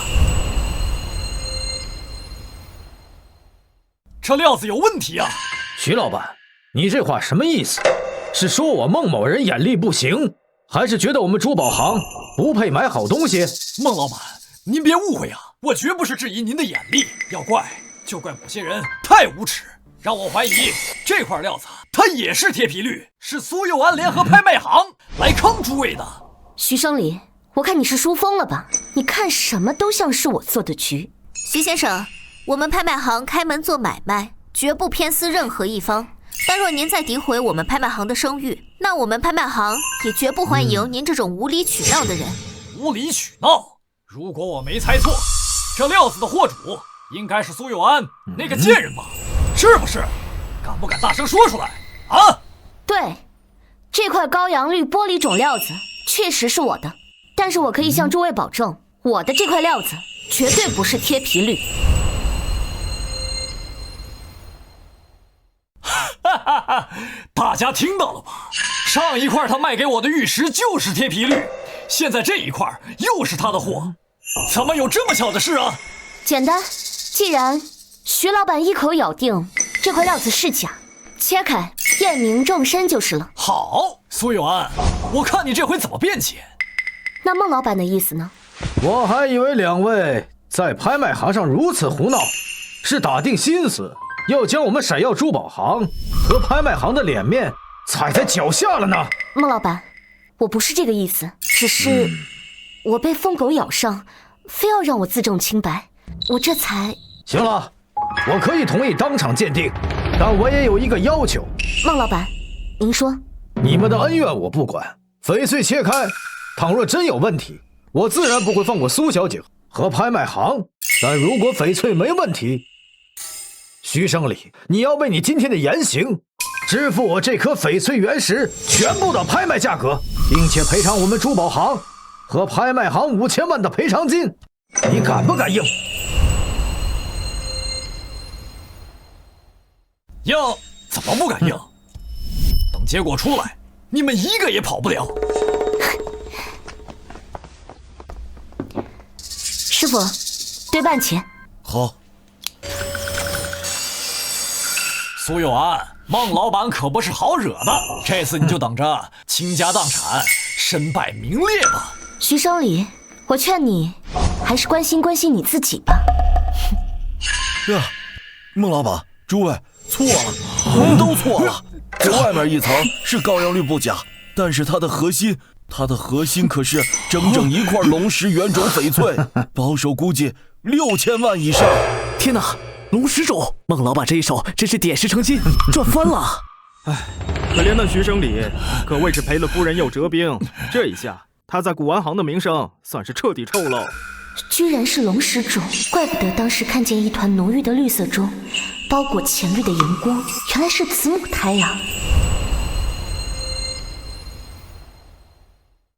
这料子有问题啊！徐老板，你这话什么意思？是说我孟某人眼力不行，还是觉得我们珠宝行不配买好东西？孟老板，您别误会啊，我绝不是质疑您的眼力，要怪就怪某些人太无耻，让我怀疑这块料子它也是铁皮绿，是苏佑安联合拍卖行来坑诸位的。徐生礼，我看你是输疯了吧？你看什么都像是我做的局。徐先生，我们拍卖行开门做买卖，绝不偏私任何一方。但若您再诋毁我们拍卖行的声誉，那我们拍卖行也绝不欢迎您这种无理取闹的人。无理取闹？如果我没猜错，这料子的货主应该是苏佑安那个贱人吧？是不是？敢不敢大声说出来啊？对，这块高阳绿玻璃种料子确实是我的，但是我可以向诸位保证，我的这块料子绝对不是贴皮绿。哈哈哈！大家听到了吧？上一块他卖给我的玉石就是贴皮绿，现在这一块又是他的货，怎么有这么巧的事啊？简单，既然徐老板一口咬定这块料子是假，切开验明正身就是了。好，苏佑安，我看你这回怎么辩解。那孟老板的意思呢？我还以为两位在拍卖行上如此胡闹，是打定心思要将我们闪耀珠宝行和拍卖行的脸面踩在脚下了呢。孟老板，我不是这个意思，只是我被疯狗咬伤，非要让我自证清白，我这才……行了，我可以同意当场鉴定，但我也有一个要求。孟老板，您说。你们的恩怨我不管，翡翠切开，倘若真有问题，我自然不会放过苏小姐和拍卖行。但如果翡翠没问题，徐生礼，你要为你今天的言行支付我这颗翡翠原石全部的拍卖价格，并且赔偿我们珠宝行和拍卖行5000万的赔偿金，你敢不敢应？应？怎么不敢应？等结果出来，你们一个也跑不了。师傅，对半钱。好。苏佑安，孟老板可不是好惹的，这次你就等着倾家荡产、身败名裂吧。徐生礼，我劝你还是关心关心你自己吧。呀，孟老板，诸位错了，我们都错了。这外面一层是高阳绿不假，但是它的核心可是整整一块龙石原种翡翠，保守估计6000万以上。天哪！龙石种，孟老板这一手真是点石成金，赚翻了！唉，可怜的徐生礼，可谓是赔了夫人又折兵。这一下，他在古玩行的名声算是彻底臭漏。居然是龙石种，怪不得当时看见一团浓郁的绿色中包裹浅绿的荧光，原来是子母胎呀！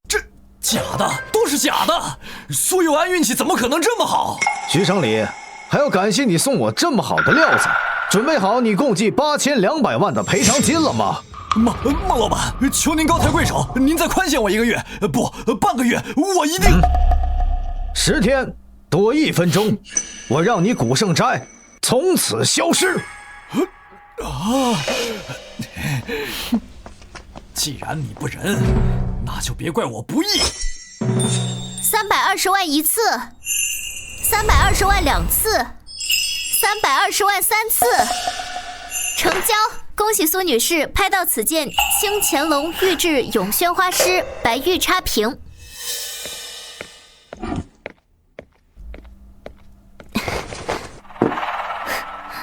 这假的，都是假的！苏佑安运气怎么可能这么好？徐生礼，还要感谢你送我这么好的料子，准备好你共计8200万的赔偿金了吗？孟老板，求您高抬贵手，您再宽限我1个月，不，半个月，我一定。10天多1分钟，我让你古圣斋从此消失。既然你不仁，那就别怪我不义。320万一次，320万2次，320万3次，成交！恭喜苏女士拍到此件清乾隆御制永宣花狮白玉插屏。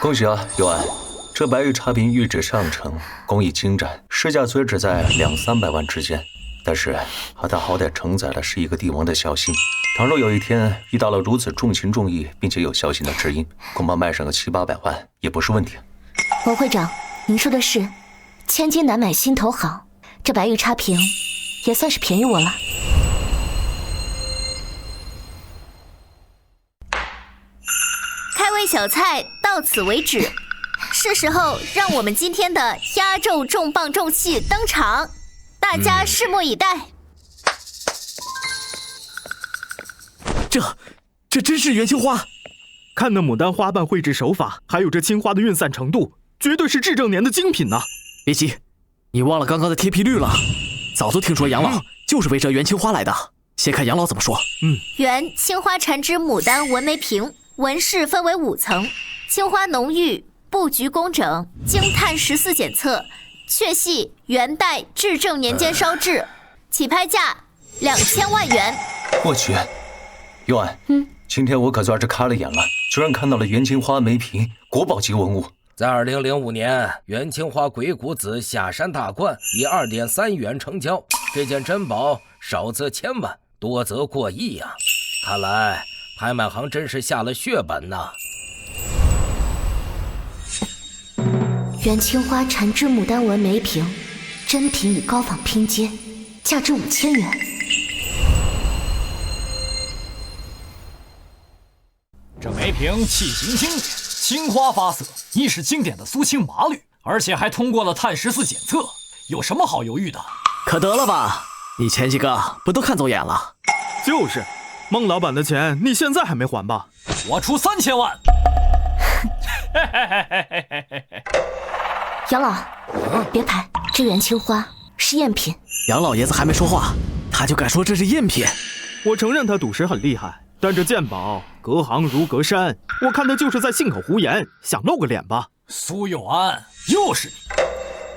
恭喜啊，佑安！这白玉插屏玉质上乘，工艺精湛，市价虽只在200-300万之间，但是它好歹承载了是一个帝王的孝心。倘若有一天遇到了如此重情重义并且有孝心的知音，恐怕卖上个700-800万也不是问题。王会长，您说的是，千金难买心头好，这白玉插屏也算是便宜我了。开胃小菜到此为止，是时候让我们今天的压轴重磅重器登场，大家拭目以待。这真是元青花！看那牡丹花瓣绘制手法，还有这青花的晕散程度，绝对是至正年的精品呐！别急，你忘了刚刚的贴皮绿了。早都听说杨老就是为这元青花来的。先看杨老怎么说。原青花缠枝牡丹纹眉瓶，纹饰分为5层，青花浓郁，布局工整，经碳14检测，确系元代至正年间烧制，起拍价2000万元。我去，佑安，今天我可算是开了眼了，居然看到了元青花眉瓶，国宝级文物。在2005年，元青花鬼谷子下山大观以2.3亿元成交，这件珍宝少则1000万，多则过亿呀！看来拍卖行真是下了血本呐。元青花缠枝牡丹纹眉瓶，真品与高仿拼接，价值5000元。这眉瓶器型经典，青花发色，亦是经典的苏青麻绿，而且还通过了碳14检测，有什么好犹豫的？可得了吧，你前几个不都看走眼了？就是，孟老板的钱你现在还没还吧？我出3000万。杨老，别拍，这元青花是赝品。杨老爷子还没说话，他就敢说这是赝品？我承认他赌石很厉害，但这鉴宝隔行如隔山，我看他就是在信口胡言，想露个脸吧。苏有安，又是你！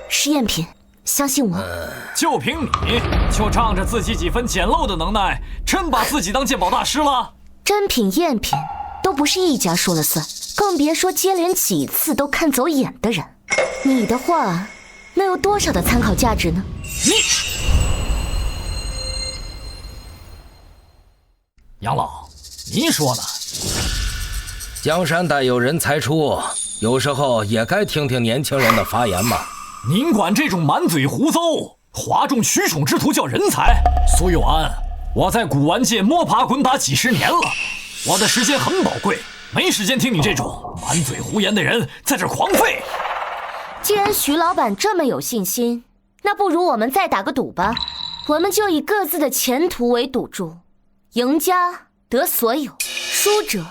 是赝品，相信我。就凭你，就仗着自己几分简陋的能耐，真把自己当鉴宝大师了？真品赝品都不是一家说了算，更别说接连几次都看走眼的人。你的话能有多少的参考价值呢？杨老，您说呢？江山代有人才出，有时候也该听听年轻人的发言嘛。您管这种满嘴胡诌、哗众取宠之徒叫人才？苏有安，我在古玩界摸爬滚打几10年了，我的时间很宝贵，没时间听你这种满嘴胡言的人在这狂吠。既然徐老板这么有信心，那不如我们再打个赌吧。我们就以各自的前途为赌注，赢家得所有，输者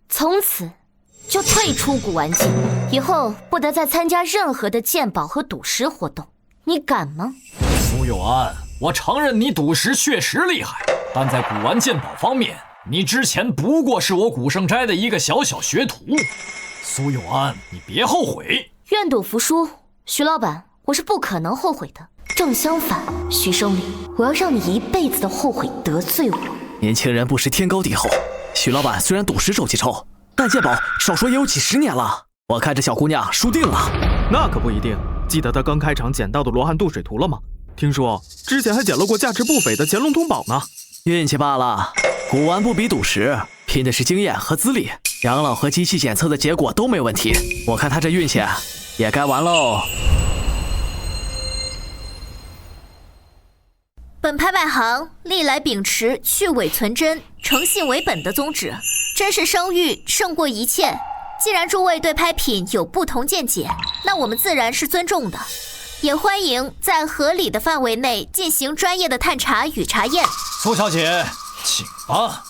从此就退出古玩界，以后不得再参加任何的鉴宝和赌石活动。你敢吗？苏有安，我承认你赌石确实厉害，但在古玩鉴宝方面，你之前不过是我古圣斋的一个小小学徒。苏有安，你别后悔。愿赌服输，徐老板，我是不可能后悔的。正相反，徐生理，我要让你一辈子的后悔得罪我。年轻人不识天高地厚，徐老板虽然赌石手气臭，但鉴宝少说也有几10年了。我看这小姑娘输定了。那可不一定，记得她刚开场捡到的罗汉渡水图了吗？听说之前还捡了过价值不菲的乾隆通宝呢。运气罢了，古玩不比赌石，拼的是经验和资历。杨老和机器检测的结果都没问题，我看他这运气也该完喽。本拍卖行历来秉持去伪存真、诚信为本的宗旨，真实声誉胜过一切。既然诸位对拍品有不同见解，那我们自然是尊重的，也欢迎在合理的范围内进行专业的探查与查验。苏小姐，请吧。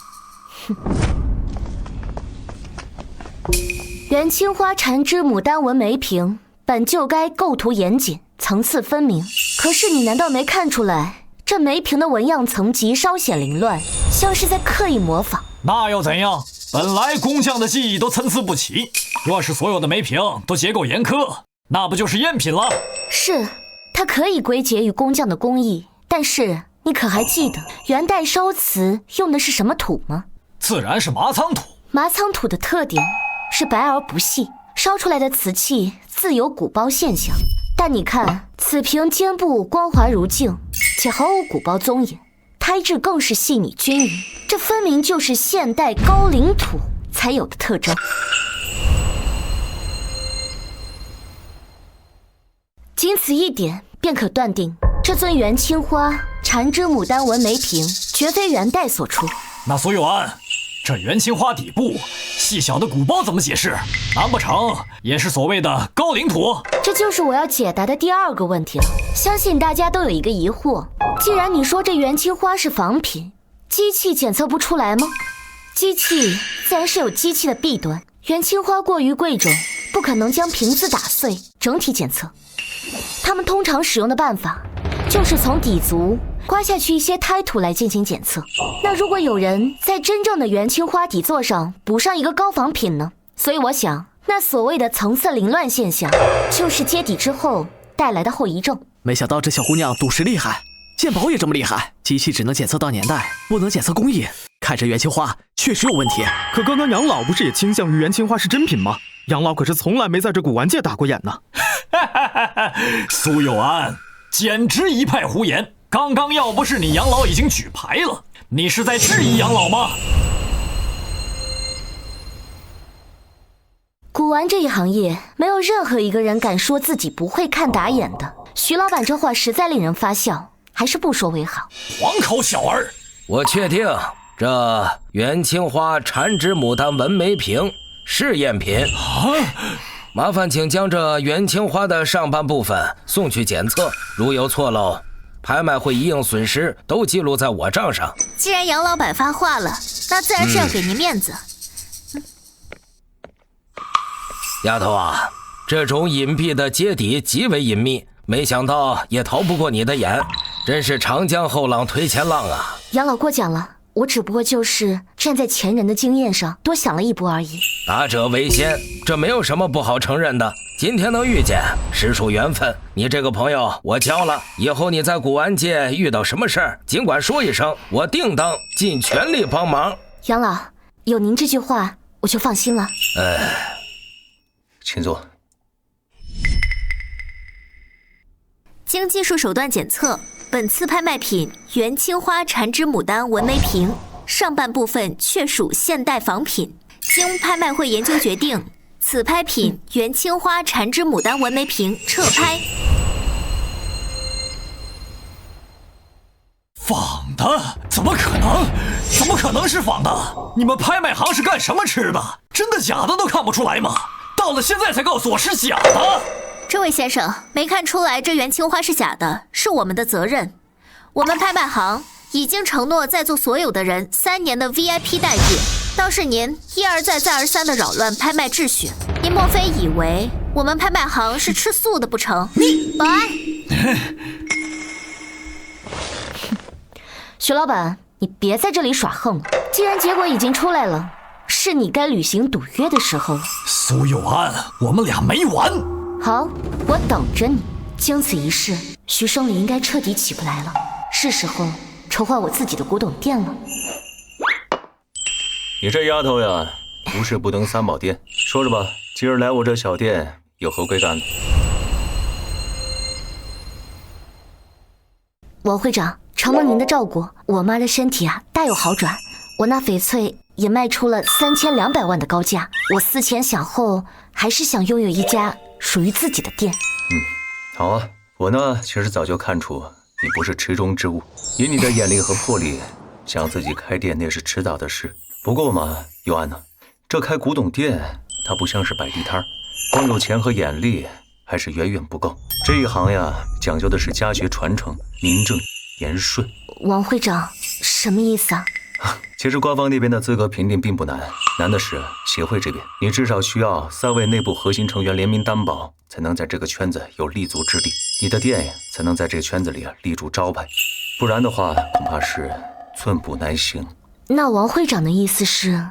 元青花缠枝牡丹纹眉瓶本就该构图严谨，层次分明，可是你难道没看出来，这眉瓶的纹样层级稍显凌乱，像是在刻意模仿？那又怎样？本来工匠的技艺都参差不齐，若是所有的眉瓶都结构严苛，那不就是赝品了？是，它可以归结于工匠的工艺，但是你可还记得元代烧瓷用的是什么土吗？自然是麻仓土。麻仓土的特点是白而不细，烧出来的瓷器自有鼓包现象。但你看，此瓶肩部光滑如镜，且毫无鼓包踪影，胎质更是细腻均匀，这分明就是现代高岭土才有的特征。仅此一点，便可断定这尊元青花缠枝牡丹纹眉瓶绝非元代所出。那苏有安，这元青花底部细小的鼓包怎么解释？难不成也是所谓的高岭土？这就是我要解答的第二个问题了。相信大家都有一个疑惑，既然你说这元青花是仿品，机器检测不出来吗？机器自然是有机器的弊端，元青花过于贵重，不可能将瓶子打碎整体检测。他们通常使用的办法就是从底足刮下去一些胎土来进行检测。那如果有人在真正的元青花底座上补上一个高仿品呢？所以我想，那所谓的层次凌乱现象，就是接底之后带来的后遗症。没想到这小姑娘赌石厉害，鉴宝也这么厉害，机器只能检测到年代，不能检测工艺。看这元青花确实有问题。可刚刚杨老不是也倾向于元青花是真品吗？杨老可是从来没在这古玩界打过眼呢。苏有安，简直一派胡言！刚刚要不是你杨老已经举牌了，你是在质疑杨老吗？古玩这一行业，没有任何一个人敢说自己不会看打眼的。徐老板这话实在令人发笑，还是不说为好。黄口小儿，我确定这元青花缠枝牡丹纹眉瓶是赝品。麻烦请将这元青花的上半部分送去检测，如有错漏，拍卖会一应损失都记录在我账上。既然杨老板发话了，那自然是要给您面子。丫头啊，这种隐蔽的阶底极为隐秘，没想到也逃不过你的眼，真是长江后浪推前浪啊！杨老过奖了，我只不过就是站在前人的经验上多想了一步而已。达者为先，这没有什么不好承认的。今天能遇见，实属缘分。你这个朋友我交了，以后你在古玩界遇到什么事儿，尽管说一声，我定当尽全力帮忙。杨老，有您这句话，我就放心了。请坐。经技术手段检测，本次拍卖品元青花缠枝牡丹纹眉瓶上半部分确属现代仿品。经拍卖会研究决定，此拍品元青花缠枝牡丹纹眉瓶撤拍。仿的？怎么可能？怎么可能是仿的？你们拍卖行是干什么吃的？真的假的都看不出来吗？到了现在才告诉我是假的。这位先生，没看出来这元青花是假的，是我们的责任。我们拍卖行已经承诺在座所有的人3年的 VIP 待遇，倒是您一而再再而三的扰乱拍卖秩序，您莫非以为我们拍卖行是吃素的不成？保安。徐老板，你别在这里耍横了，既然结果已经出来了，是你该履行赌约的时候了。苏有安，我们俩没完。好，我等着你。经此一事，徐生礼应该彻底起不来了，是时候筹划我自己的古董店了。你这丫头呀，无事不登三宝殿。说着吧，今儿来我这小店有何贵干的？王会长，承蒙您的照顾，我妈的身体啊大有好转，我那翡翠也卖出了3200万的高价。我思前想后，还是想拥有一家属于自己的店。好啊，我呢其实早就看出你不是池中之物，以你的眼力和魄力，想自己开店那是迟早的事。不过嘛，有安呢，这开古董店它不像是摆地摊，光有钱和眼力还是远远不够。这一行呀，讲究的是家学传承、名正言顺。王会长，什么意思啊？其实官方那边的资格评定并不难，难的是协会这边，你至少需要3位内部核心成员联名担保，才能在这个圈子有立足之地，你的店才能在这个圈子里立住招牌，不然的话恐怕是寸步难行。那王会长的意思是？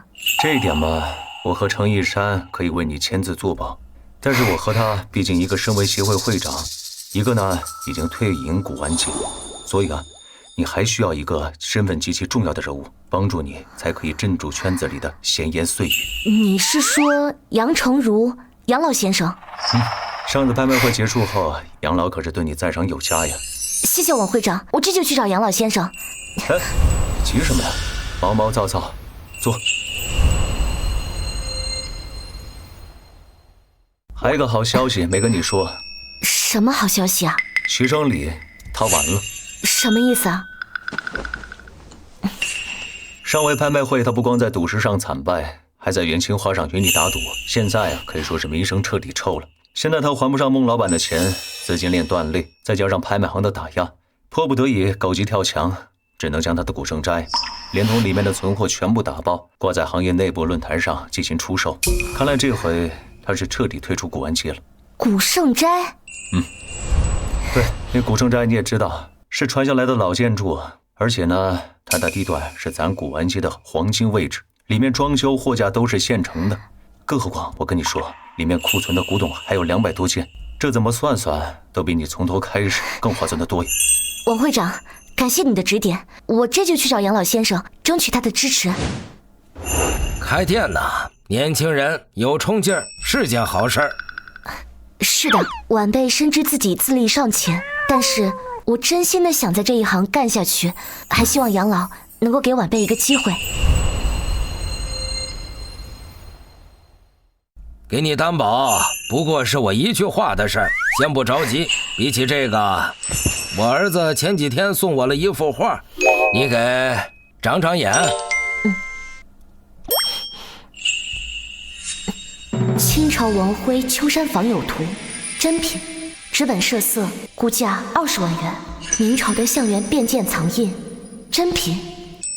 这一点嘛，我和程一山可以为你签字作保，但是我和他毕竟一个身为协会会长，一个呢已经退隐古玩界，所以啊，你还需要一个身份极其重要的人物帮助你，才可以镇住圈子里的闲言碎语。你是说杨成儒杨老先生？上次拍卖会结束后，杨老可是对你赞赏有加呀。谢谢王会长，我这就去找杨老先生。哎，急什么呀？毛毛躁躁，坐。还有一个好消息没跟你说。什么好消息啊？徐生礼他完了。什么意思啊？上回拍卖会他不光在赌石上惨败，还在元青花上与你打赌，现在啊可以说是名声彻底臭了。现在他还不上孟老板的钱，资金链断裂，再加上拍卖行的打压，迫不得已狗急跳墙，只能将他的古圣斋连同里面的存货全部打包，挂在行业内部论坛上进行出售。看来这回他是彻底退出古玩界了。古圣斋？对，那古圣斋你也知道，是传下来的老建筑，而且呢，它的地段是咱古玩街的黄金位置，里面装修货架都是现成的。更何况我跟你说，里面库存的古董还有200多件，这怎么算算都比你从头开始更划算的多呀。王会长，感谢你的指点，我这就去找杨老先生，争取他的支持。开店呢，年轻人有冲劲儿是件好事儿。是的，晚辈深知自己资历尚浅，但是我真心的想在这一行干下去，还希望杨老能够给晚辈一个机会。给你担保，不过是我一句话的事儿，先不着急。比起这个，我儿子前几天送我了一幅画，你给长长眼。清朝王徽秋山访友图，真品，纸本设色，估价20万元。明朝的象园变剑藏印，真品。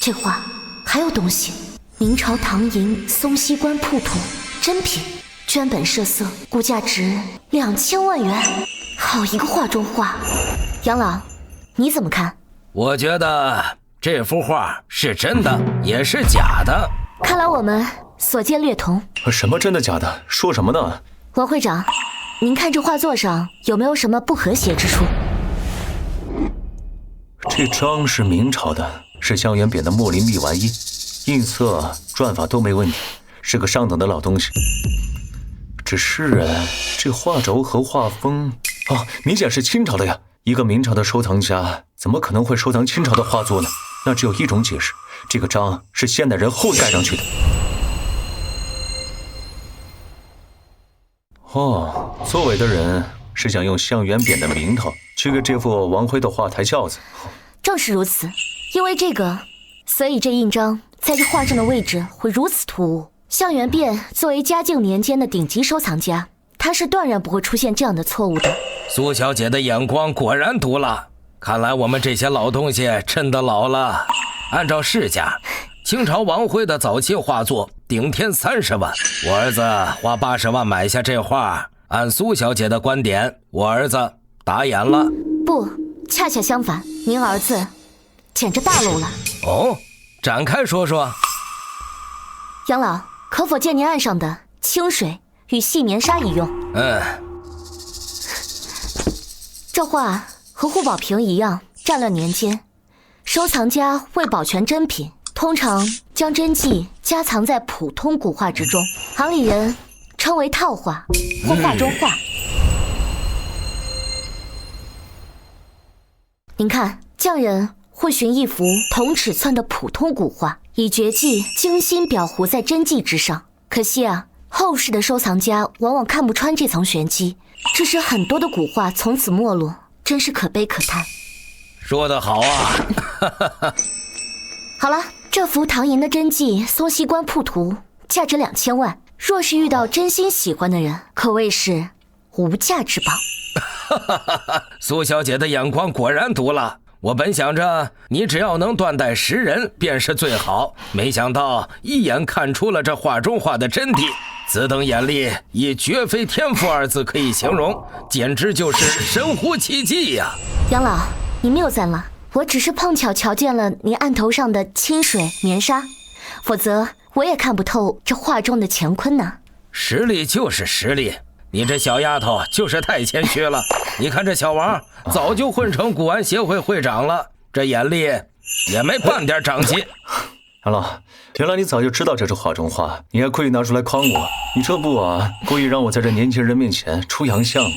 这画还有东西，明朝唐寅松溪关铺图，真品。绢本设色，估价值2000万元。好一个画中画！杨老，你怎么看？我觉得这幅画是真的，也是假的。看来我们所见略同。什么真的假的？说什么呢？王会长，您看这画作上有没有什么不和谐之处？这张是明朝的，是香园匾的墨林密玩印，印色、篆法都没问题，是个上等的老东西。只是这画轴和画风明显是清朝的呀。一个明朝的收藏家怎么可能会收藏清朝的画作呢？那只有一种解释，这个章是现代人后盖上去的。作伪的人是想用象园匾的名头去给这幅王徽的画抬轿子。正是如此，因为这个，所以这印章在这画上的位置会如此突兀。象园卞作为嘉靖年间的顶级收藏家，他是断然不会出现这样的错误的。苏小姐的眼光果然毒辣，看来我们这些老东西真的老了。按照市价，清朝王徽的早期画作顶天30万，我儿子花80万买下这画，按苏小姐的观点，我儿子打眼了。不，恰恰相反，您儿子捡着大漏了。哦，展开说说。杨老，可否借您案上的清水与细棉纱一用？这画和护宝瓶一样，战乱年间，收藏家为保全珍品，通常将真迹夹藏在普通古画之中，行里人称为套画或画中画。您看，匠人会寻一幅同尺寸的普通古画，以绝技精心裱糊在真迹之上。可惜啊，后世的收藏家往往看不穿这层玄机，致使很多的古画从此没落，真是可悲可叹。说得好啊！好了，这幅唐寅的真迹松溪关铺图价值2000万，若是遇到真心喜欢的人，可谓是无价之宝。苏小姐的眼光果然毒辣。我本想着你只要能断代识人便是最好，没想到一眼看出了这画中画的真谛。此等眼力也绝非天赋2字可以形容，简直就是神乎其技呀！杨老，你谬赞了，我只是碰巧瞧见了您案头上的清水棉纱，否则我也看不透这画中的乾坤呢。实力就是实力，你这小丫头就是太谦虚了。你看这小王早就混成古玩协会会长了，这眼力也没半点长进。杨老，原来你早就知道这是画中画，你还故意拿出来诓我，你这不故意让我在这年轻人面前出洋相吗？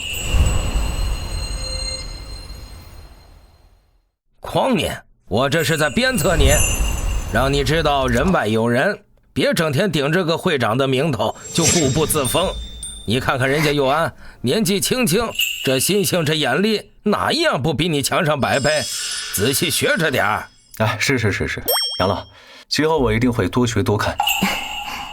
诓你？我这是在鞭策你，让你知道人外有人，别整天顶着个会长的名头就固步自封。你看看人家佑安，年纪轻轻，这心性这眼力，哪一样不比你强上100倍？仔细学着点儿。是，杨老，今后我一定会多学多看。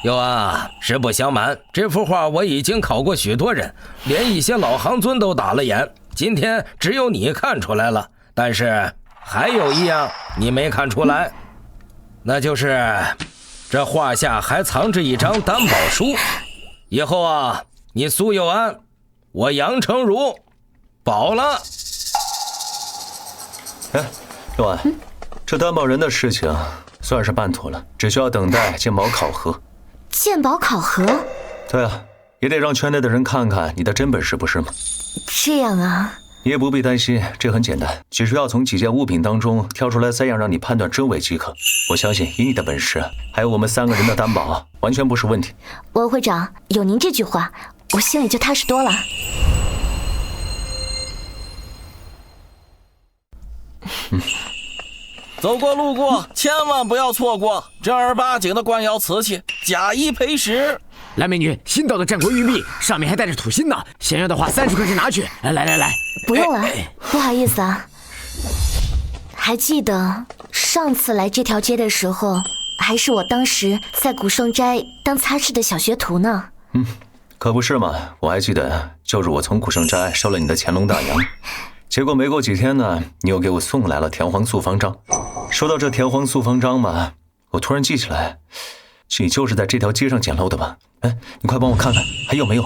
佑安啊，实不相瞒，这幅画我已经考过许多人，连一些老行尊都打了眼。今天只有你看出来了，但是还有一样你没看出来，那就是这画下还藏着一张担保书。以后啊，你苏佑安，我杨成儒保了。哎，六安，这担保人的事情算是办妥了，只需要等待鉴宝考核。鉴宝考核？对啊，也得让圈内的人看看你的真本事，不是吗？这样啊。你也不必担心，这很简单，只需要从几件物品当中挑出来3样让你判断真伪即可。我相信以你的本事，还有我们3个人的担保，完全不是问题。王会长，有您这句话，我心里就踏实多了。走过路过，千万不要错过正儿八经的官窑瓷器，假一赔10。来，美女，新到的战国玉璧，上面还带着土心呢。想要的话，30块钱拿去。来，不用了，不好意思啊。还记得上次来这条街的时候，还是我当时在古圣斋当擦拭的小学徒呢。可不是嘛，我还记得，就是我从古圣斋收了你的乾隆大洋，结果没过几天呢，你又给我送来了田黄素方章。说到这田黄素方章嘛，我突然记起来，你就是在这条街上捡漏的吧？哎，你快帮我看看还有没有。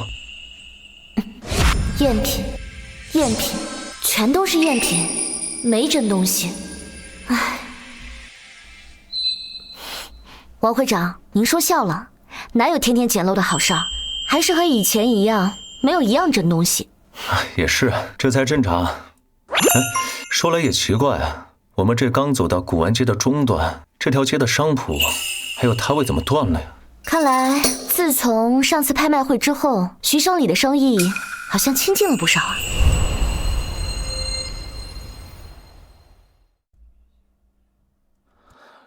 赝品，全都是赝品，没真东西。唉，王会长，您说笑了，哪有天天捡漏的好事儿？还是和以前一样，没有一样真东西。也是，这才正常。哎，说来也奇怪啊，我们这刚走到古玩街的中段，这条街的商铺还有摊位怎么断了呀？看来自从上次拍卖会之后，徐生里的生意好像清静了不少啊。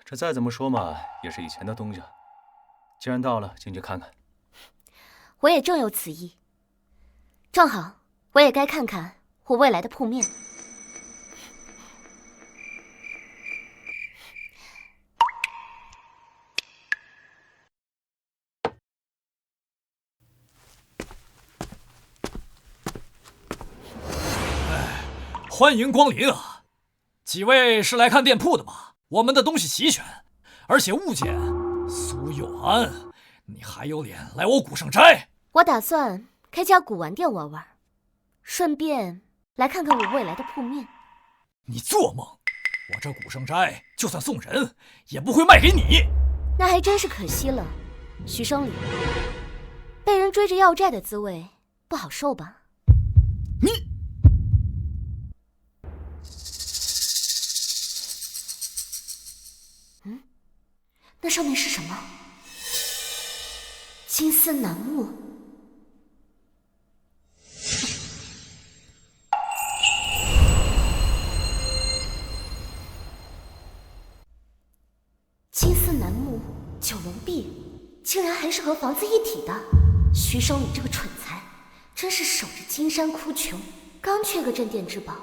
这再怎么说嘛，也是以前的东家。既然到了，进去看看。我也正有此意。正好，我也该看看我未来的铺面。欢迎光临啊！几位是来看店铺的吗？我们的东西齐全，而且物件苏有安，你还有脸来我古圣斋？我打算开家古玩店玩玩，顺便来看看我未来的铺面。你做梦！我这古圣斋就算送人，也不会卖给你。那还真是可惜了，徐生礼，被人追着要债的滋味不好受吧？那上面是什么？金丝楠木。金丝楠木九龙壁，竟然还是和房子一体的。徐生你这个蠢材，真是守着金山哭穷。刚缺个镇店之宝，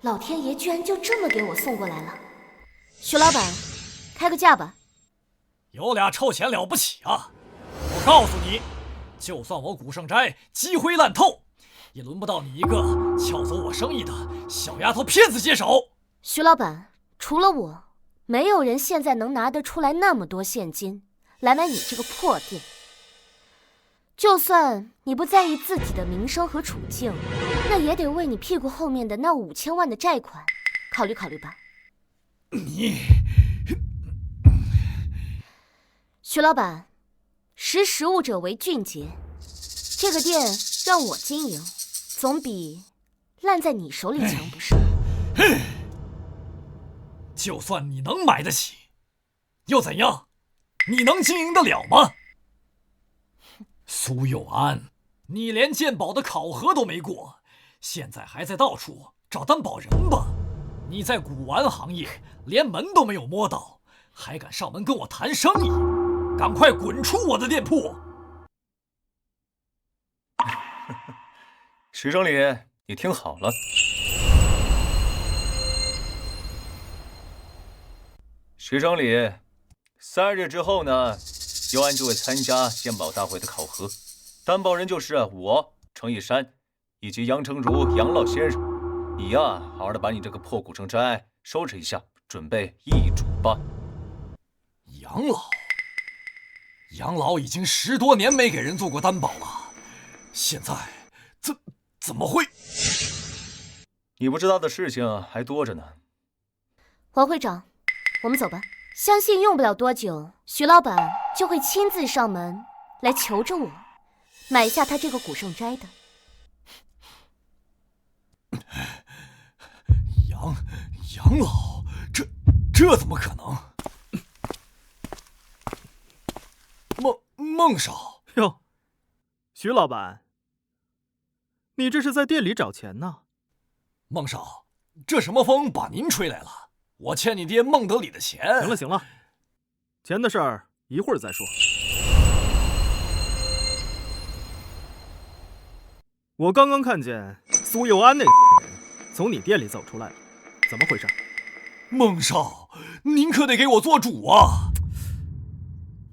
老天爷居然就这么给我送过来了。徐老板，开个价吧。有俩臭钱了不起啊！我告诉你，就算我古圣斋积灰烂透，也轮不到你一个撬走我生意的小丫头骗子接手。徐老板，除了我，没有人现在能拿得出来那么多现金来买你这个破店。就算你不在意自己的名声和处境，那也得为你屁股后面的那5000万的债款考虑考虑吧。你，徐老板，识时务者为俊杰，这个店让我经营，总比烂在你手里强，不是吗？就算你能买得起，又怎样？你能经营得了吗？苏有安，你连鉴宝的考核都没过，现在还在到处找担保人吧？你在古玩行业连门都没有摸到，还敢上门跟我谈生意？赶快滚出我的店铺！徐经理，你听好了，徐经理，3日之后呢，尤安就会参加鉴宝大会的考核，担保人就是我程一山以及杨成儒杨老先生。你呀，好好的把你这个破古城斋收拾一下，准备易主吧。杨老已经10多年没给人做过担保了，现在怎么会？你不知道的事情还多着呢。王会长，我们走吧。相信用不了多久，徐老板就会亲自上门来求着我，买下他这个古圣斋的。杨老，这怎么可能？孟少哟，徐老板，你这是在店里找钱呢？孟少，这什么风把您吹来了？我欠你爹孟德礼的钱。行了行了，钱的事儿一会儿再说。我刚刚看见苏佑安那个贱人从你店里走出来了，怎么回事？孟少，您可得给我做主啊！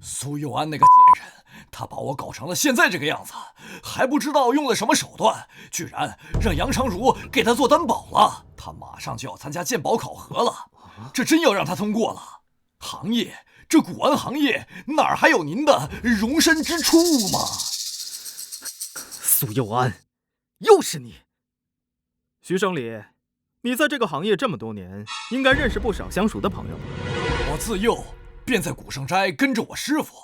苏佑安那个贱人，他把我搞成了现在这个样子，还不知道用了什么手段，居然让杨长儒给他做担保了。他马上就要参加鉴宝考核了，这真要让他通过了，行业这古玩行业哪儿还有您的容身之处嘛？苏佑安，又是你！徐生礼，你在这个行业这么多年，应该认识不少相熟的朋友吧？我自幼便在古圣斋跟着我师傅，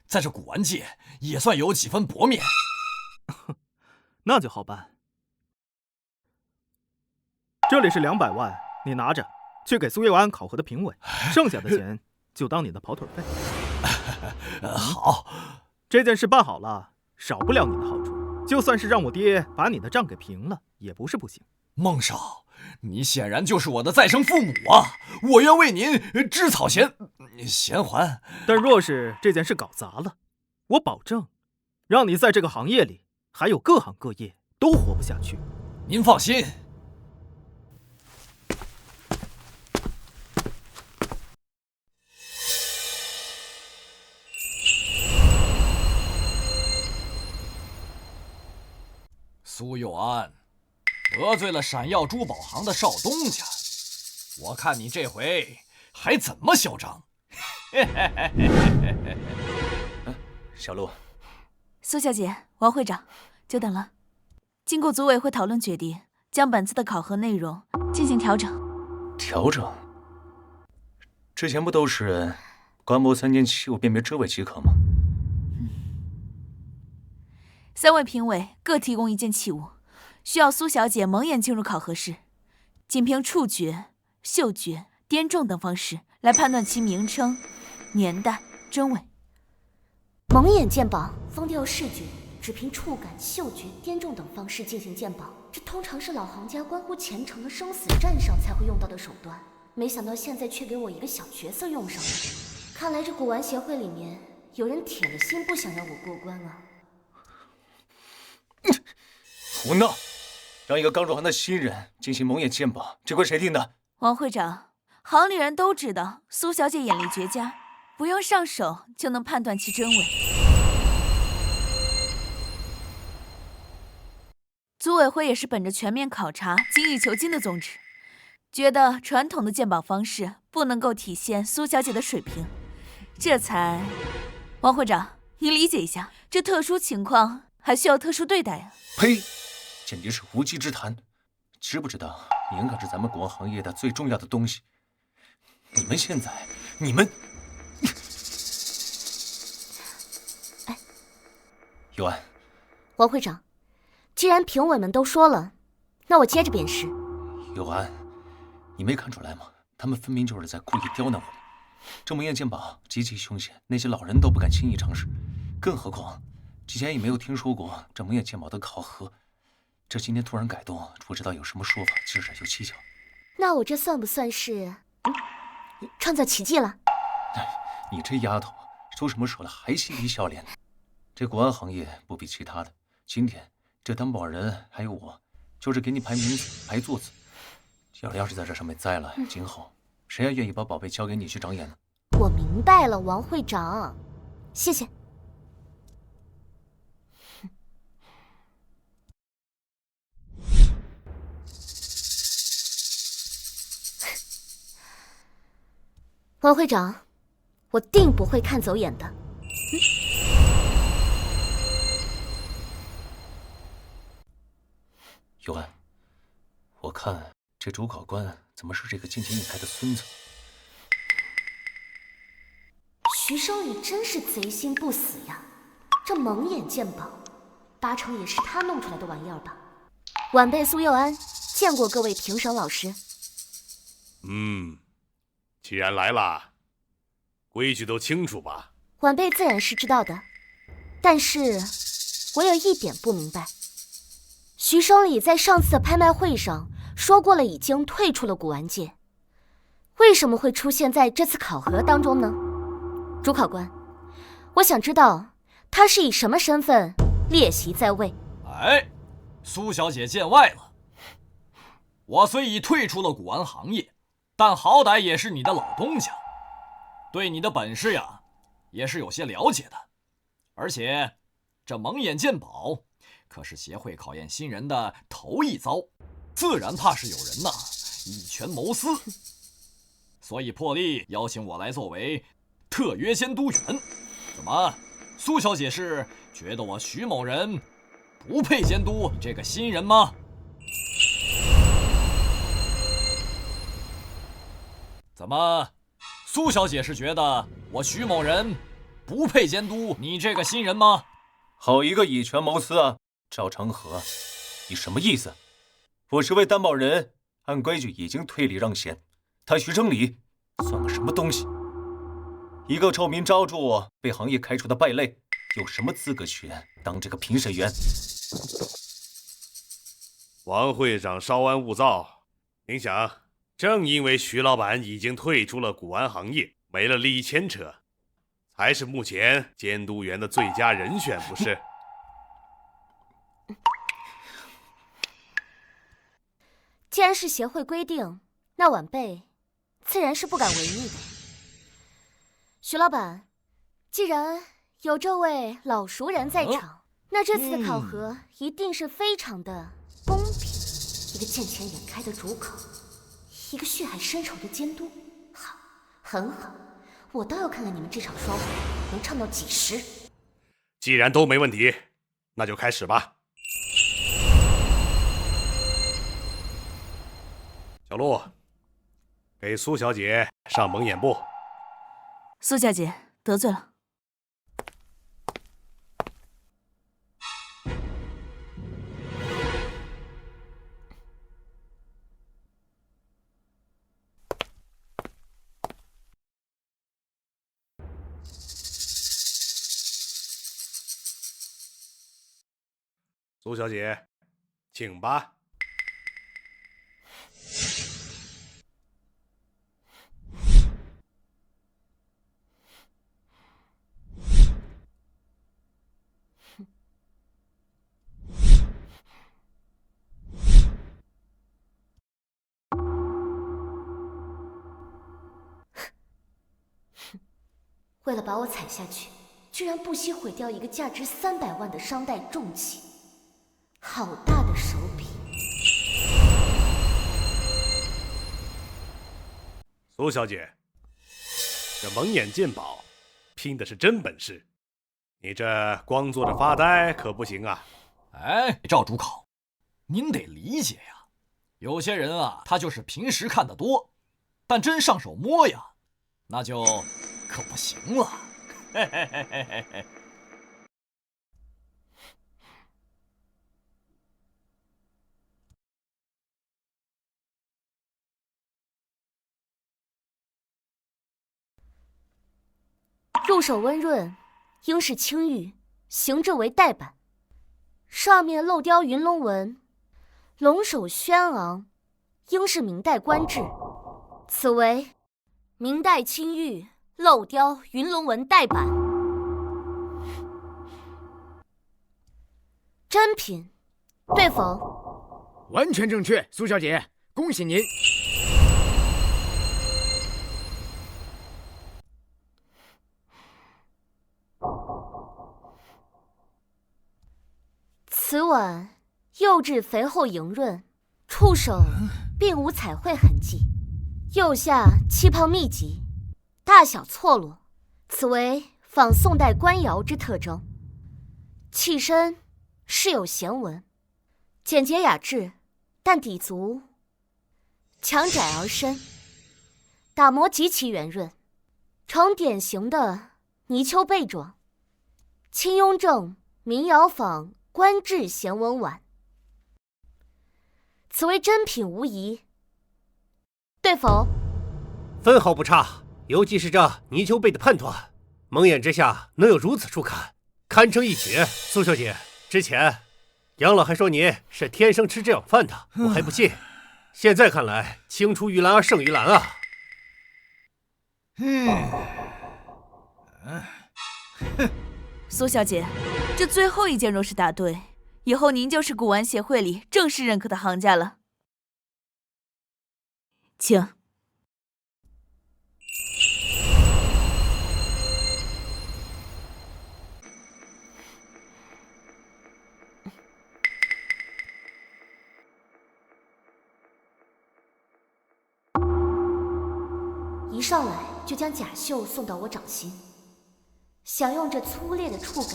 在这古玩界也算有几分薄面。那就好办。这里是200万，你拿着，去给苏佑安考核的评委，剩下的钱就当你的跑腿费。好，这件事办好了，少不了你的好处。就算是让我爹把你的账给平了，也不是不行。孟少，你显然就是我的再生父母啊！我愿为您织草衔环。但若是这件事搞砸了，我保证，让你在这个行业里，还有各行各业都活不下去。您放心。苏佑安得罪了闪耀珠宝行的少东家，我看你这回还怎么嚣张？小陆，苏小姐，王会长，久等了。经过组委会讨论决定，将本次的考核内容进行调整。调整？之前不都是官博3件器物辨别真伪即可吗？3位评委各提供1件器物，需要苏小姐蒙眼进入考核室，仅凭触觉、嗅觉、掂重等方式来判断其名称、年代、真伪。蒙眼鉴宝，封掉视觉，只凭触感、嗅觉、掂重等方式进行鉴宝，这通常是老行家关乎前程的生死战上才会用到的手段。没想到现在却给我一个小角色用上了，看来这古玩协会里面有人铁了心不想让我过关啊！胡闹！让一个刚入行的新人进行蒙眼鉴宝，这规谁定的？王会长，行里人都知道苏小姐眼力绝佳，不用上手就能判断其真伪。组委会也是本着全面考察、精益求精的宗旨，觉得传统的鉴宝方式不能够体现苏小姐的水平，这才……王会长，您理解一下，这特殊情况还需要特殊对待啊！呸！简直是无稽之谈！知不知道您可是咱们古玩行业的最重要的东西？你们现在，哎，佑安，王会长，既然评委们都说了，那我接着便是。佑安，你没看出来吗？他们分明就是在故意刁难我们。这蒙眼鉴宝极其凶险，那些老人都不敢轻易尝试，更何况之前也没有听说过这蒙眼鉴宝的考核。这今天突然改动，不知道有什么说法，其实有蹊跷。那我这算不算是创造奇迹了？你这丫头说什么说了还嬉皮笑脸的。这古玩行业不比其他的，今天这担保人还有我，就是给你排名次、排座次。要是在这上面栽了，今后谁还愿意把宝贝交给你去长眼呢？我明白了，王会长，谢谢。王会长，我定不会看走眼的。佑安，我看这主考官怎么是这个进京一派的孙子？徐生礼真是贼心不死呀！这蒙眼鉴宝，八成也是他弄出来的玩意儿吧？晚辈苏佑安见过各位评审老师。既然来了，规矩都清楚吧？晚辈自然是知道的，但是我有一点不明白。徐生礼在上次的拍卖会上说过了，已经退出了古玩界，为什么会出现在这次考核当中呢？主考官，我想知道他是以什么身份列席在位？苏小姐见外了。我虽已退出了古玩行业，但好歹也是你的老东家，对你的本事呀，也是有些了解的。而且，这蒙眼鉴宝可是协会考验新人的头一遭，自然怕是有人以权谋私，所以破例邀请我来作为特约监督员。怎么，苏小姐是觉得我徐某人不配监督你这个新人吗？怎么，苏小姐是觉得我徐某人不配监督你这个新人吗？好一个以权谋私啊！赵长河，你什么意思？我是位担保人，按规矩已经退礼让贤，他徐生礼算个什么东西？一个臭名昭著、被行业开除的败类，有什么资格去当这个评审员？王会长稍安勿躁，您想，正因为徐老板已经退出了古玩行业，没了利益牵扯，才是目前监督员的最佳人选，不是？既然是协会规定，那晚辈自然是不敢违逆的。徐老板，既然有这位老熟人在场，那这次的考核一定是非常的公平。一个见钱眼开的主考，一个血海深仇的监督，好，很好，我倒要看看你们这场双簧能唱到几时。既然都没问题，那就开始吧。小陆，给苏小姐上蒙眼部。苏小姐得罪了。苏小姐，请吧。为了把我踩下去，居然不惜毁掉一个价值300万的商代重器，好大的手笔！苏小姐，这蒙眼鉴宝拼的是真本事，你这光坐着发呆可不行啊！赵主考，您得理解呀，有些人他就是平时看得多，但真上手摸呀，那就可不行了。嘿嘿嘿嘿嘿嘿。入手温润，应是青玉，形制为带板，上面镂雕云龙纹，龙首轩昂，应是明代官制。此为明代青玉镂雕云龙纹带板，真品，对否？完全正确，苏小姐，恭喜您。此碗釉质肥厚莹润，触手并无彩绘痕迹，釉下气泡密集，大小错落，此为仿宋代官窑之特征。器身饰有弦纹，简洁雅致，但底足强窄而深，打磨极其圆润，呈典型的泥鳅背状，清雍正民谣坊官制贤文碗，此为真品无疑，对否？分毫不差，尤其是这泥鳅背的判断，蒙眼之下能有如此处砍，堪称一绝。苏小姐，之前杨老还说你是天生吃这样饭的，我还不信。现在看来，青出于蓝而胜于蓝啊！苏小姐，这最后一件若是答对，以后您就是古玩协会里正式认可的行家了。请。一上来就将贾秀送到我掌心，想用这粗劣的触感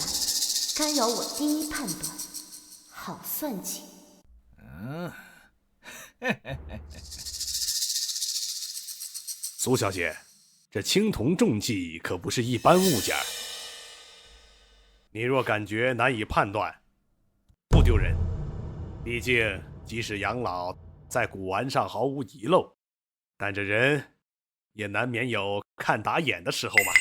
干扰我第一判断，好算计。苏小姐，这青铜重器可不是一般物件，你若感觉难以判断，不丢人。毕竟即使杨老在古玩上毫无遗漏，但这人也难免有看打眼的时候嘛。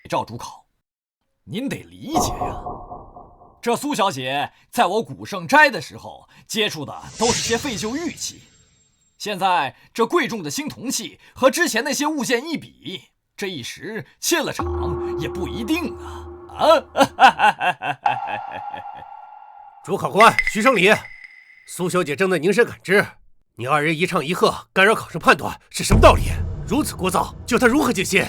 赵主考，您得理解呀，这苏小姐在我古圣斋的时候接触的都是些废旧玉器，现在这贵重的青铜器和之前那些物件一比，这一时怯了场也不一定啊！主考官徐生礼，苏小姐正在凝神感知，你二人一唱一和，干扰考生判断是什么道理？如此聒噪，叫他如何静心？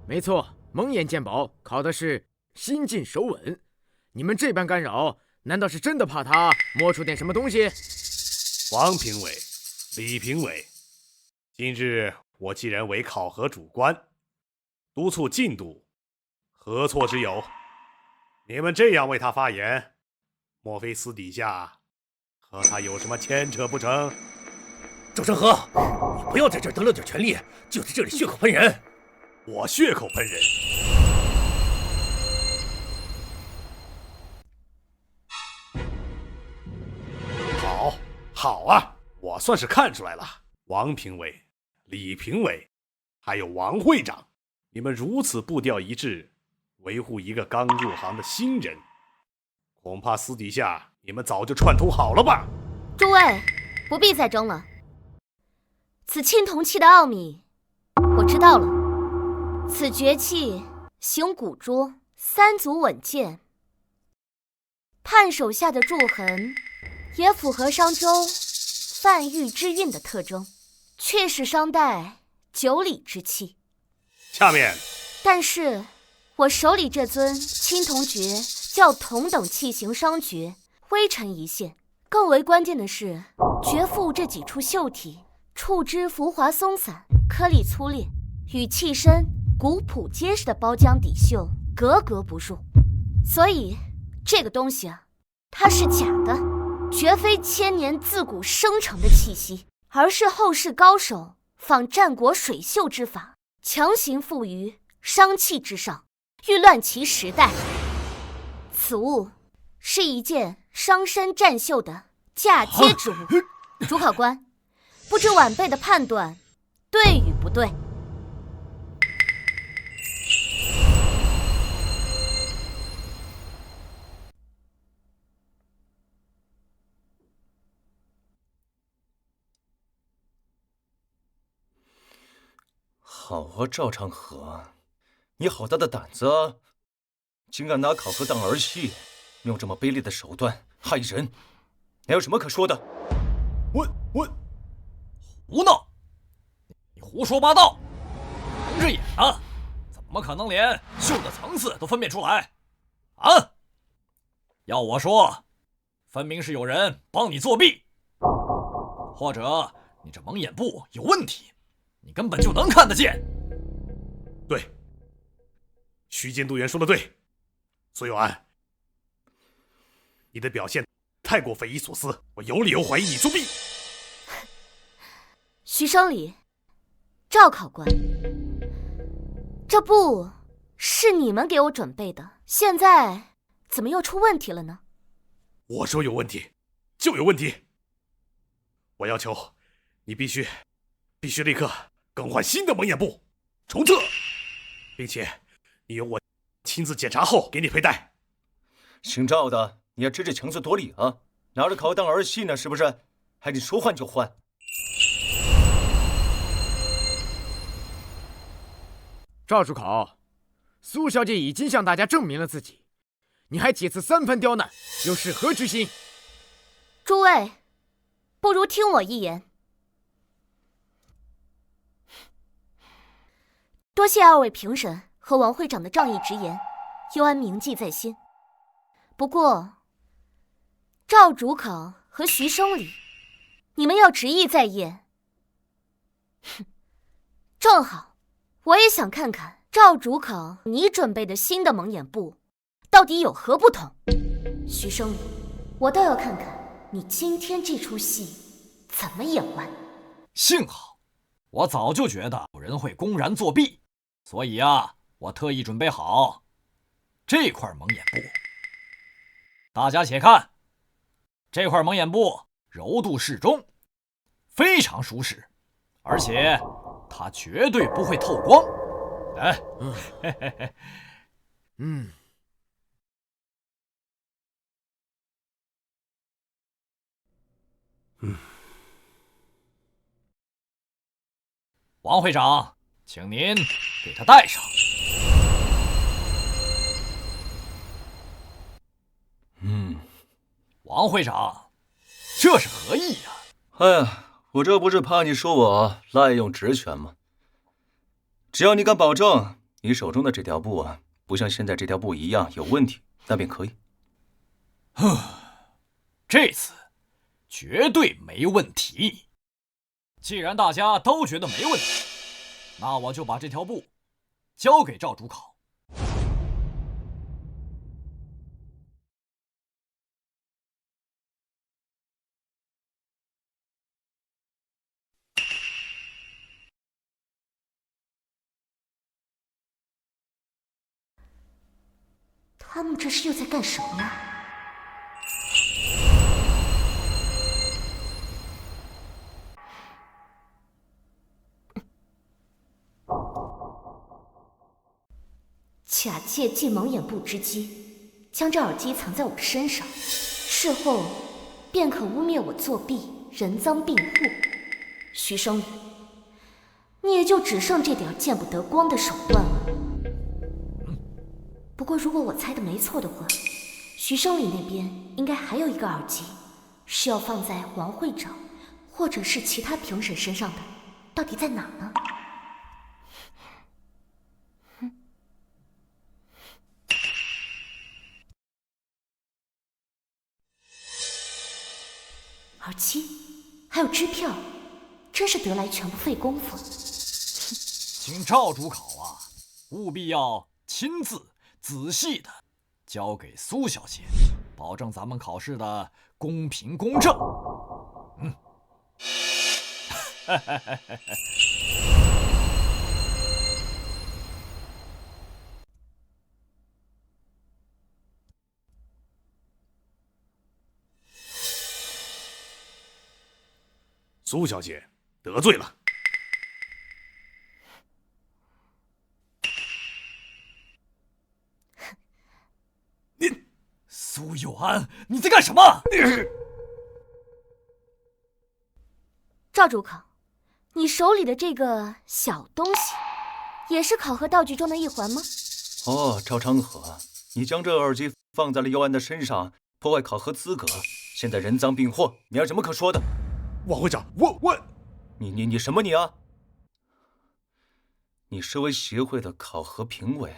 没错，蒙眼鉴宝考的是心静手稳，你们这般干扰，难道是真的怕他摸出点什么东西？王评委、李评委，今日我既然为考核主官，督促进度，何错之有？你们这样为他发言，莫非私底下和他有什么牵扯不成？周成河，你不要在这儿得了点权力，就在这里血口喷人。我血口喷人？好啊，我算是看出来了。王评委、李评委，还有王会长，你们如此步调一致，维护一个刚入行的新人，恐怕私底下你们早就串通好了吧？诸位，不必再争了。此青铜器的奥秘，我知道了。此绝器形古拙，三足稳健，判手下的铸痕也符合商周泛玉之韵的特征，确是商代九礼之器。下面，但是我手里这尊青铜爵较同等器型商爵微沉一线，更为关键的是，爵腹这几处锈体，触之浮滑松散，颗粒粗劣，与器身古朴结实的包浆底锈格格不入。所以这个东西啊，它是假的，绝非千年自古生成的气息，而是后世高手仿战国水秀之法，强行赋于商器之上，欲乱其时代。此物是一件伤身战绣的嫁接之物。主考官，不知晚辈的判断对与不对？好啊，赵长河，你好大的胆子啊！竟敢拿考核当儿戏，用这么卑劣的手段害人，还有什么可说的？我胡闹！你胡说八道！蒙着眼啊，怎么可能连绣的层次都分辨出来？啊！要我说，分明是有人帮你作弊，或者你这蒙眼部有问题。你根本就能看得见。对，徐监督员说的对，苏有安，你的表现太过匪夷所思，我有理由怀疑你作弊。徐生礼，赵考官，这布是你们给我准备的，现在怎么又出问题了呢？我说有问题，就有问题。我要求你必须立刻更换新的蒙眼布，重测，并且你由我亲自检查后给你佩戴。姓赵的，你要知着强词夺理啊！拿着考核当儿戏呢，是不是？还得说换就换。赵主考，苏小姐已经向大家证明了自己，你还几次三番刁难，又是何居心？诸位，不如听我一言。多谢二位评审和王会长的仗义直言，幽安铭记在心。不过，赵主考和徐生礼，你们要执意在验。正好，我也想看看赵主考你准备的新的蒙眼布到底有何不同。徐生礼，我倒要看看你今天这出戏怎么演完。幸好，我早就觉得有人会公然作弊，所以啊，我特意准备好这块蒙眼布。大家且看，这块蒙眼布柔度适中，非常舒适，而且它绝对不会透光。哎，王会长，请您给他戴上。王会长，这是何意呀？哎呀，我这不是怕你说我滥用职权吗？只要你敢保证你手中的这条布啊，不像现在这条布一样有问题，那便可以。这次绝对没问题。既然大家都觉得没问题，那我就把这条布交给赵主考。他们这是又在干什么呀？假借系蒙眼布之机，将这耳机藏在我身上，事后便可污蔑我作弊、人赃并获。徐生礼，你也就只剩这点见不得光的手段了。不过，如果我猜的没错的话，徐生礼那边应该还有一个耳机，是要放在王会长或者是其他评审身上的，到底在哪呢？耳机，还有支票，真是得来全不费工夫。请赵主考啊，务必要亲自仔细的交给苏小姐，保证咱们考试的公平公正。苏小姐得罪了。苏有安，你在干什么？赵主考，你手里的这个小东西，也是考核道具中的一环吗？哦，赵昌河，你将这耳机放在了幽安的身上，破坏考核资格，现在人赃并获，你有什么可说的？王会长，我，你什么你啊？你身为协会的考核评委，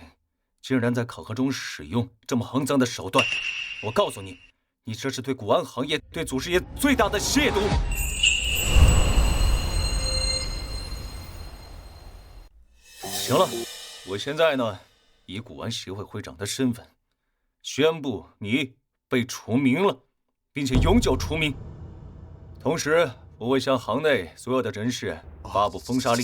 竟然在考核中使用这么肮脏的手段！我告诉你，你这是对古玩行业、对祖师爷最大的亵渎！行了，我现在呢，以古玩协会会长的身份，宣布你被除名了，并且永久除名。同时，我会向行内所有的人士发布封杀令，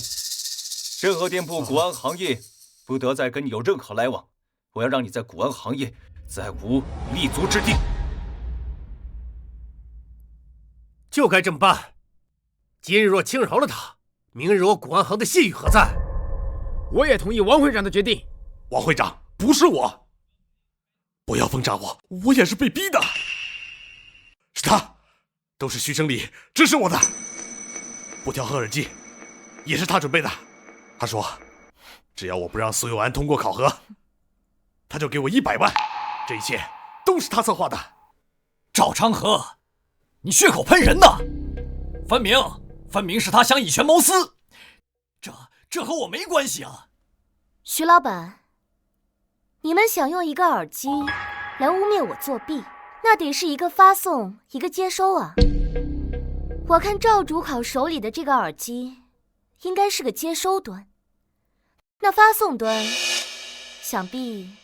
任何店铺古玩行业不得再跟你有任何来往。我要让你在古玩行业再无立足之地。就该这么办。今日若轻饶了他，明日我古玩行的信誉何在？我也同意王会长的决定。王会长，不是我，不要封杀我，我也是被逼的。是他，都是徐生礼指使我的。不调和耳机，也是他准备的。他说，只要我不让苏有安通过考核，他就给我100万。这一切都是他策划的。赵昌河，你血口喷人呢！分明是他想以权谋私，这和我没关系啊！徐老板，你们想用一个耳机来污蔑我作弊，那得是一个发送，一个接收啊！我看赵主考手里的这个耳机，应该是个接收端，那发送端，想必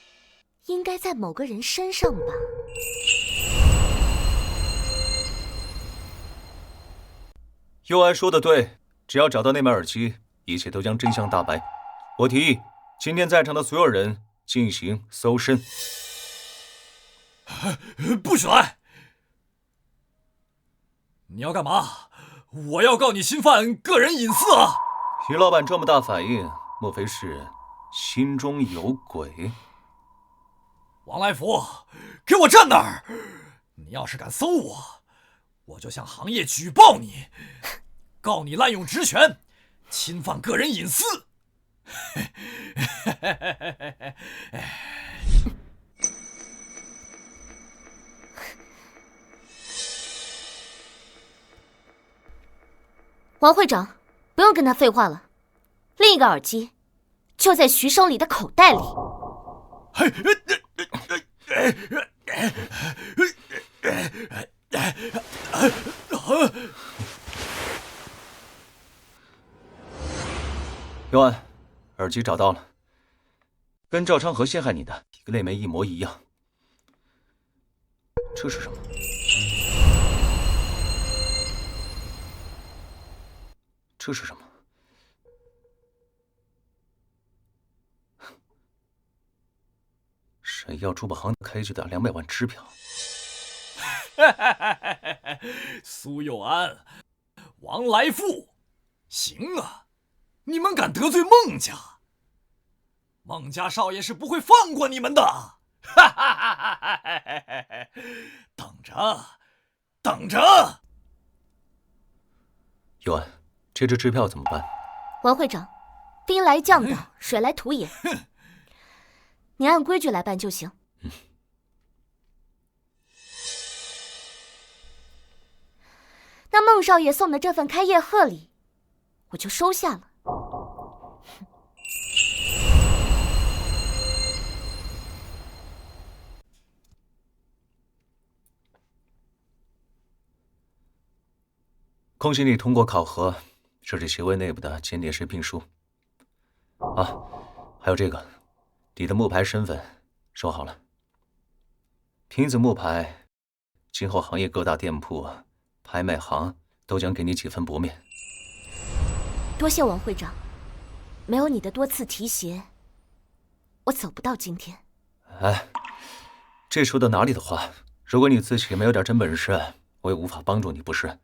应该在某个人身上吧。佑安说的对，只要找到那枚耳机，一切都将真相大白。我提议，今天在场的所有人进行搜身。不许来！你要干嘛？我要告你侵犯个人隐私啊！徐老板这么大反应，莫非是心中有鬼？王来福，给我站那儿！你要是敢搜我，我就向行业举报你，告你滥用职权，侵犯个人隐私。王会长，不用跟他废话了，另一个耳机就在徐生礼的口袋里。佑安，耳机找到了，跟赵昌河陷害你的那枚一模一样。这是什么？这是什么？沈耀珠宝行开具的200万支票。苏佑安，王来富，行啊，你们敢得罪孟家，孟家少爷是不会放过你们的。等着，等着。佑安，这支支票怎么办？王会长，兵来将挡，水来土掩，你按规矩来办就行。那孟少爷送的这份开业贺礼，我就收下了。恭喜你通过考核，这是协会内部的检点申聘书。啊，还有这个，你的木牌身份收好了。瓶子木牌，今后行业各大店铺、拍卖行都将给你几分薄面。多谢王会长，没有你的多次提携，我走不到今天。哎，这说的哪里的话？如果你自己没有点真本事，我也无法帮助你，不是？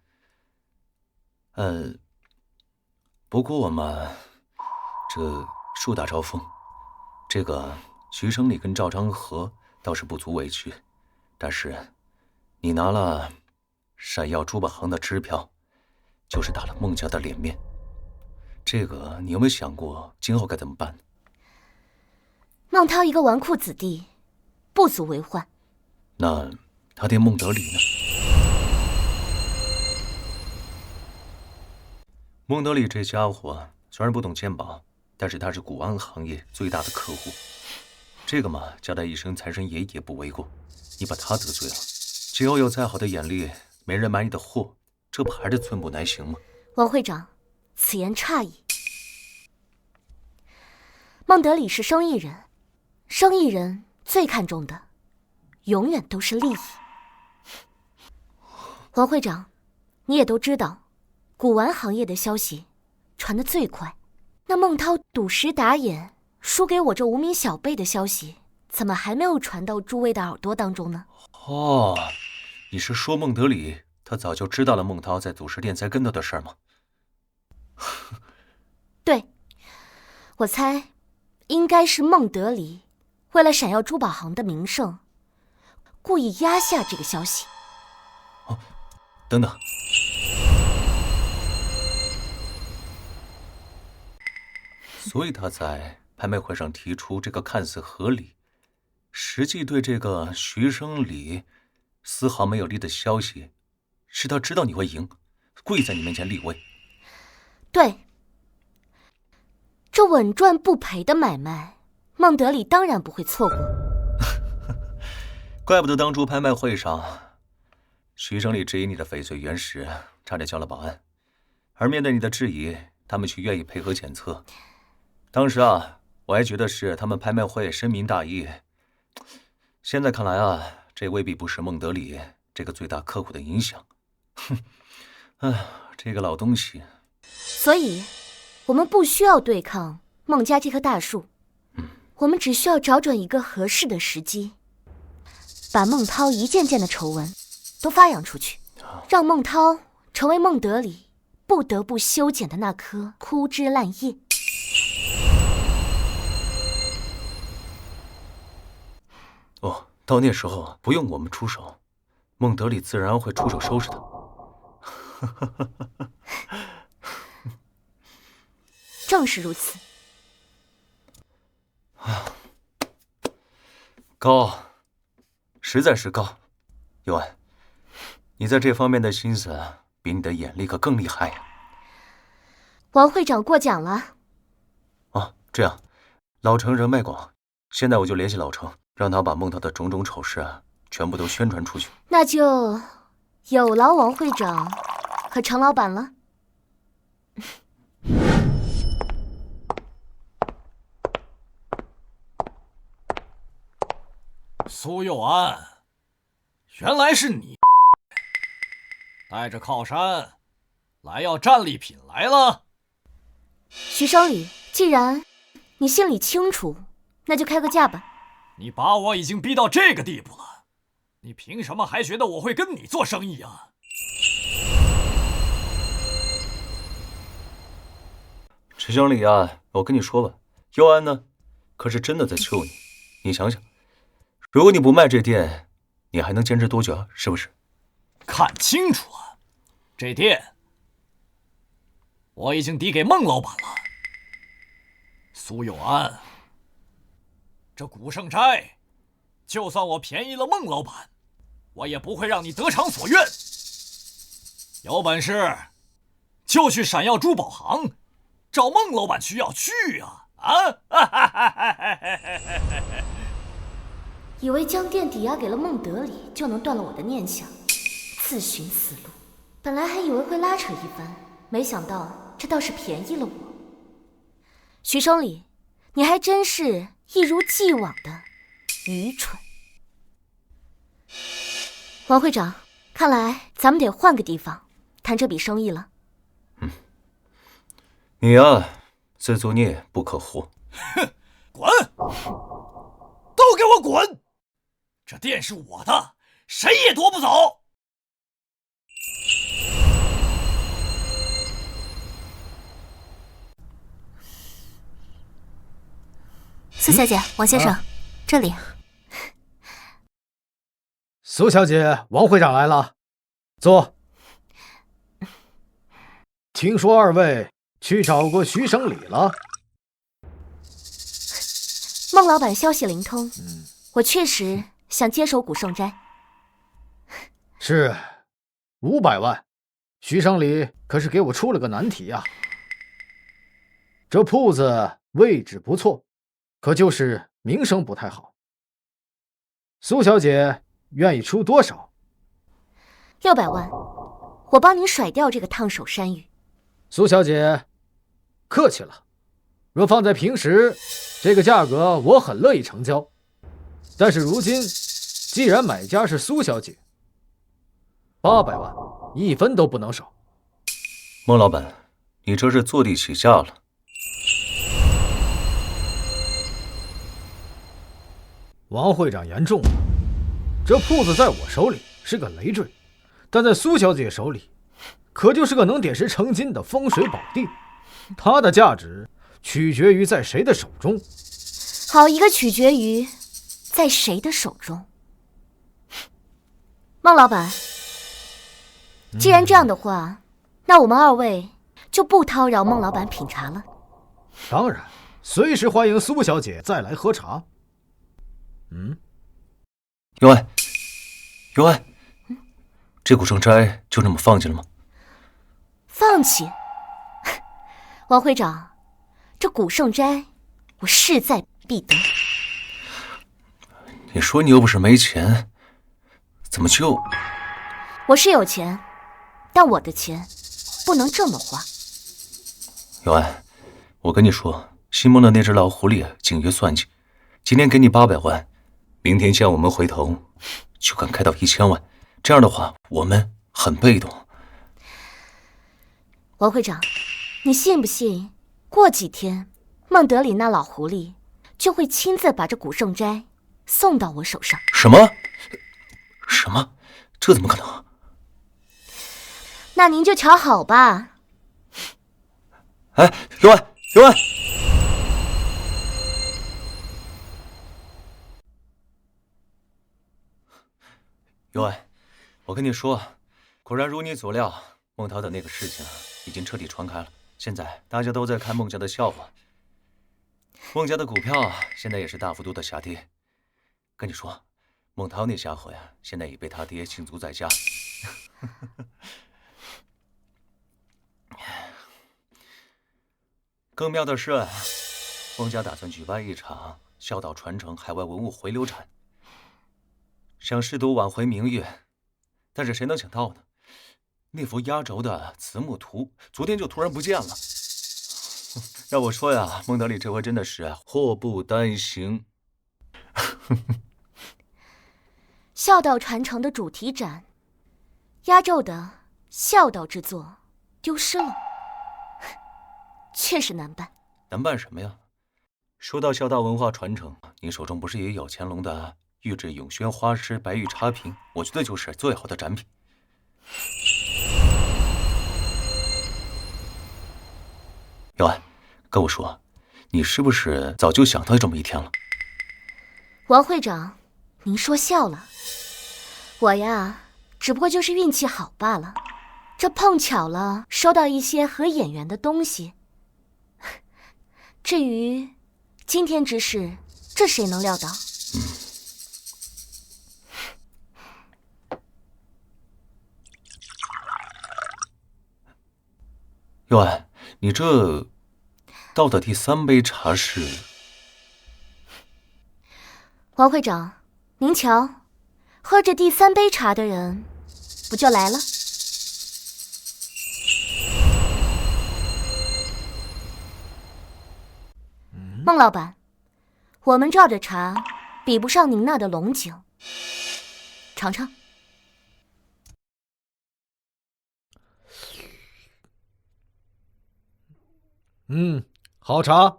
不过嘛，这树大招风，这个徐生礼跟赵昌河倒是不足为惧，但是你拿了闪耀珠宝行的支票，就是打了孟家的脸面。这个你有没有想过今后该怎么办？孟涛一个纨绔子弟，不足为患。那他爹孟德礼呢？孟德礼这家伙虽然不懂鉴宝，但是他是古玩行业最大的客户。这个嘛，交代一声财神爷也不为过。你把他得罪了，今后有再好的眼力，没人买你的货，这不还是寸步难行吗？王会长，此言差矣。孟德礼是生意人，生意人最看重的，永远都是利益。王会长，你也都知道，古玩行业的消息传得最快，那孟涛赌石打眼输给我这无名小辈的消息，怎么还没有传到诸位的耳朵当中呢？哦，你是说孟德里他早就知道了孟涛在赌石店栽跟头的事儿吗？对，我猜应该是孟德里为了闪耀珠宝行的名声，故意压下这个消息。哦，等等，所以他在拍卖会上提出这个看似合理，实际对这个徐生礼丝毫没有利的消息，是他知道你会赢，故意在你面前立威。对，这稳赚不赔的买卖，孟德里当然不会错过。怪不得当初拍卖会上，徐生礼质疑你的翡翠原石，差点叫了保安。而面对你的质疑，他们却愿意配合检测。当时啊，我还觉得是他们拍卖会深明大义。现在看来啊，这未必不是孟德里这个最大客户的影响。哼，哎，这个老东西。所以，我们不需要对抗孟家这棵大树，我们只需要找准一个合适的时机，把孟涛一件件的丑闻都发扬出去，让孟涛成为孟德里不得不修剪的那棵枯枝烂叶。哦，到那时候不用我们出手，孟德里自然会出手收拾他。正是如此。高，实在是高。尤安，你在这方面的心思比你的眼力可更厉害呀。王会长过奖了。哦，这样，老程人脉广，现在我就联系老程，让他把孟涛的种种丑事全部都宣传出去。那就有劳王会长和程老板了。苏佑安，原来是你，带着靠山来要战利品来了。徐生礼，既然你心里清楚，那就开个价吧。你把我已经逼到这个地步了，你凭什么还觉得我会跟你做生意啊？池经理啊，我跟你说吧，佑安呢，可是真的在求你。你想想，如果你不卖这店，你还能坚持多久啊？是不是？看清楚了，这店我已经抵给孟老板了。苏佑安，这古圣斋，就算我便宜了孟老板，我也不会让你得偿所愿。有本事就去闪耀珠宝行找孟老板去要去啊！以为将店抵押给了孟德里就能断了我的念想，自寻死路。本来还以为会拉扯一番，没想到这倒是便宜了我。徐生礼，你还真是一如既往的愚蠢。王会长，看来咱们得换个地方谈这笔生意了。你啊，自作孽不可活。哼，滚！都给我滚！这店是我的，谁也夺不走。苏小姐，王先生，这里。苏小姐，王会长来了，坐。听说二位去找过徐生礼了？孟老板消息灵通，我确实想接手古圣斋。是500万，徐生礼可是给我出了个难题呀。这铺子位置不错，可就是名声不太好。苏小姐愿意出多少？600万，我帮你甩掉这个烫手山芋。苏小姐，客气了。若放在平时，这个价格我很乐意成交。但是如今，既然买家是苏小姐，800万1分都不能少。孟老板，你这是坐地起价了。王会长言重了，这铺子在我手里是个累赘，但在苏小姐手里，可就是个能点石成金的风水宝地。它的价值取决于在谁的手中。好一个取决于在谁的手中。孟老板，既然这样的话，那我们二位就不叨扰孟老板品茶了。当然，随时欢迎苏小姐再来喝茶。尤安，尤安，这古圣斋就这么放弃了吗？放弃？王会长，这古圣斋我势在必得。你说你又不是没钱，怎么就……我是有钱，但我的钱不能这么花。尤安，我跟你说，西蒙的那只老狐狸精于算计，今天给你800万，明天见我们回头就敢开到1000万，这样的话我们很被动。王会长，你信不信过几天孟德里那老狐狸就会亲自把这古圣斋送到我手上？什么？什么？这怎么可能？那您就瞧好吧。哎，尤安，尤安，尤安，我跟你说，果然如你所料，孟涛的那个事情已经彻底传开了。现在大家都在看孟家的笑话，孟家的股票现在也是大幅度的下跌。跟你说，孟涛那家伙呀，现在已被他爹禁足在家。更妙的是，孟家打算举办一场孝道传承海外文物回流展，想试图挽回名誉。但是谁能想到呢？那幅压轴的慈母图昨天就突然不见了。要我说呀，孟德里这回真的是祸不单行。孝道传承的主题展，压轴的孝道之作丢失了，确实难办。难办什么呀？说到孝道文化传承，你手中不是也有乾隆的御制永宣花狮白玉茶瓶？我觉得就是最好的展品。尤安，跟我说，你是不是早就想到这么一天了？王会长，您说笑了。我呀，只不过就是运气好罢了，这碰巧了收到一些合眼缘的东西。至于今天之事，这谁能料到？尤安，你这倒的第3杯茶是？王会长，您瞧，喝着第3杯茶的人不就来了？孟老板，我们这儿的茶比不上您那的龙井，尝尝。好茶。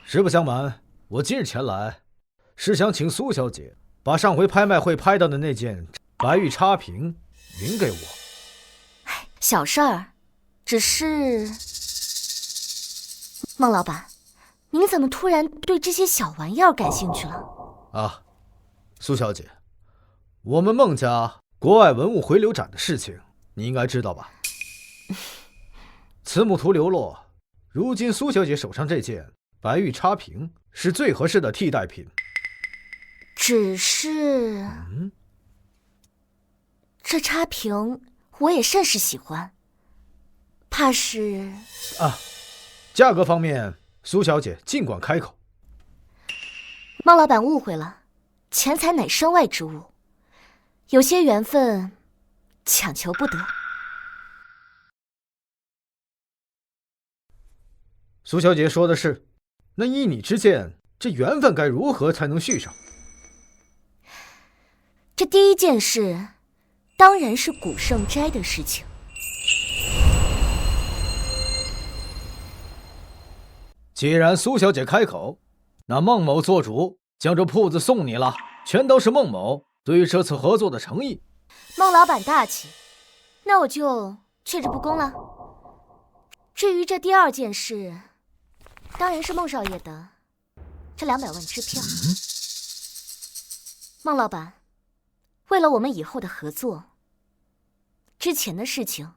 实不相瞒，我今日前来是想请苏小姐把上回拍卖会拍到的那件白玉插瓶匀给我。小事儿，只是……孟老板，您怎么突然对这些小玩意儿感兴趣了？啊，苏小姐，我们孟家国外文物回流展的事情，你应该知道吧？慈母图流落，如今苏小姐手上这件白玉插瓶是最合适的替代品。只是……这插瓶我也甚是喜欢，怕是……啊，价格方面，苏小姐尽管开口。孟老板误会了，钱财乃身外之物，有些缘分强求不得。苏小姐说的是，那依你之见，这缘分该如何才能续上？这第一件事，当然是古圣斋的事情。既然苏小姐开口，那孟某做主，将这铺子送你了，全都是孟某对于这次合作的诚意。孟老板大气，那我就却之不恭了。至于这第二件事，当然是孟少爷的这200万支票。孟老板，为了我们以后的合作，之前的事情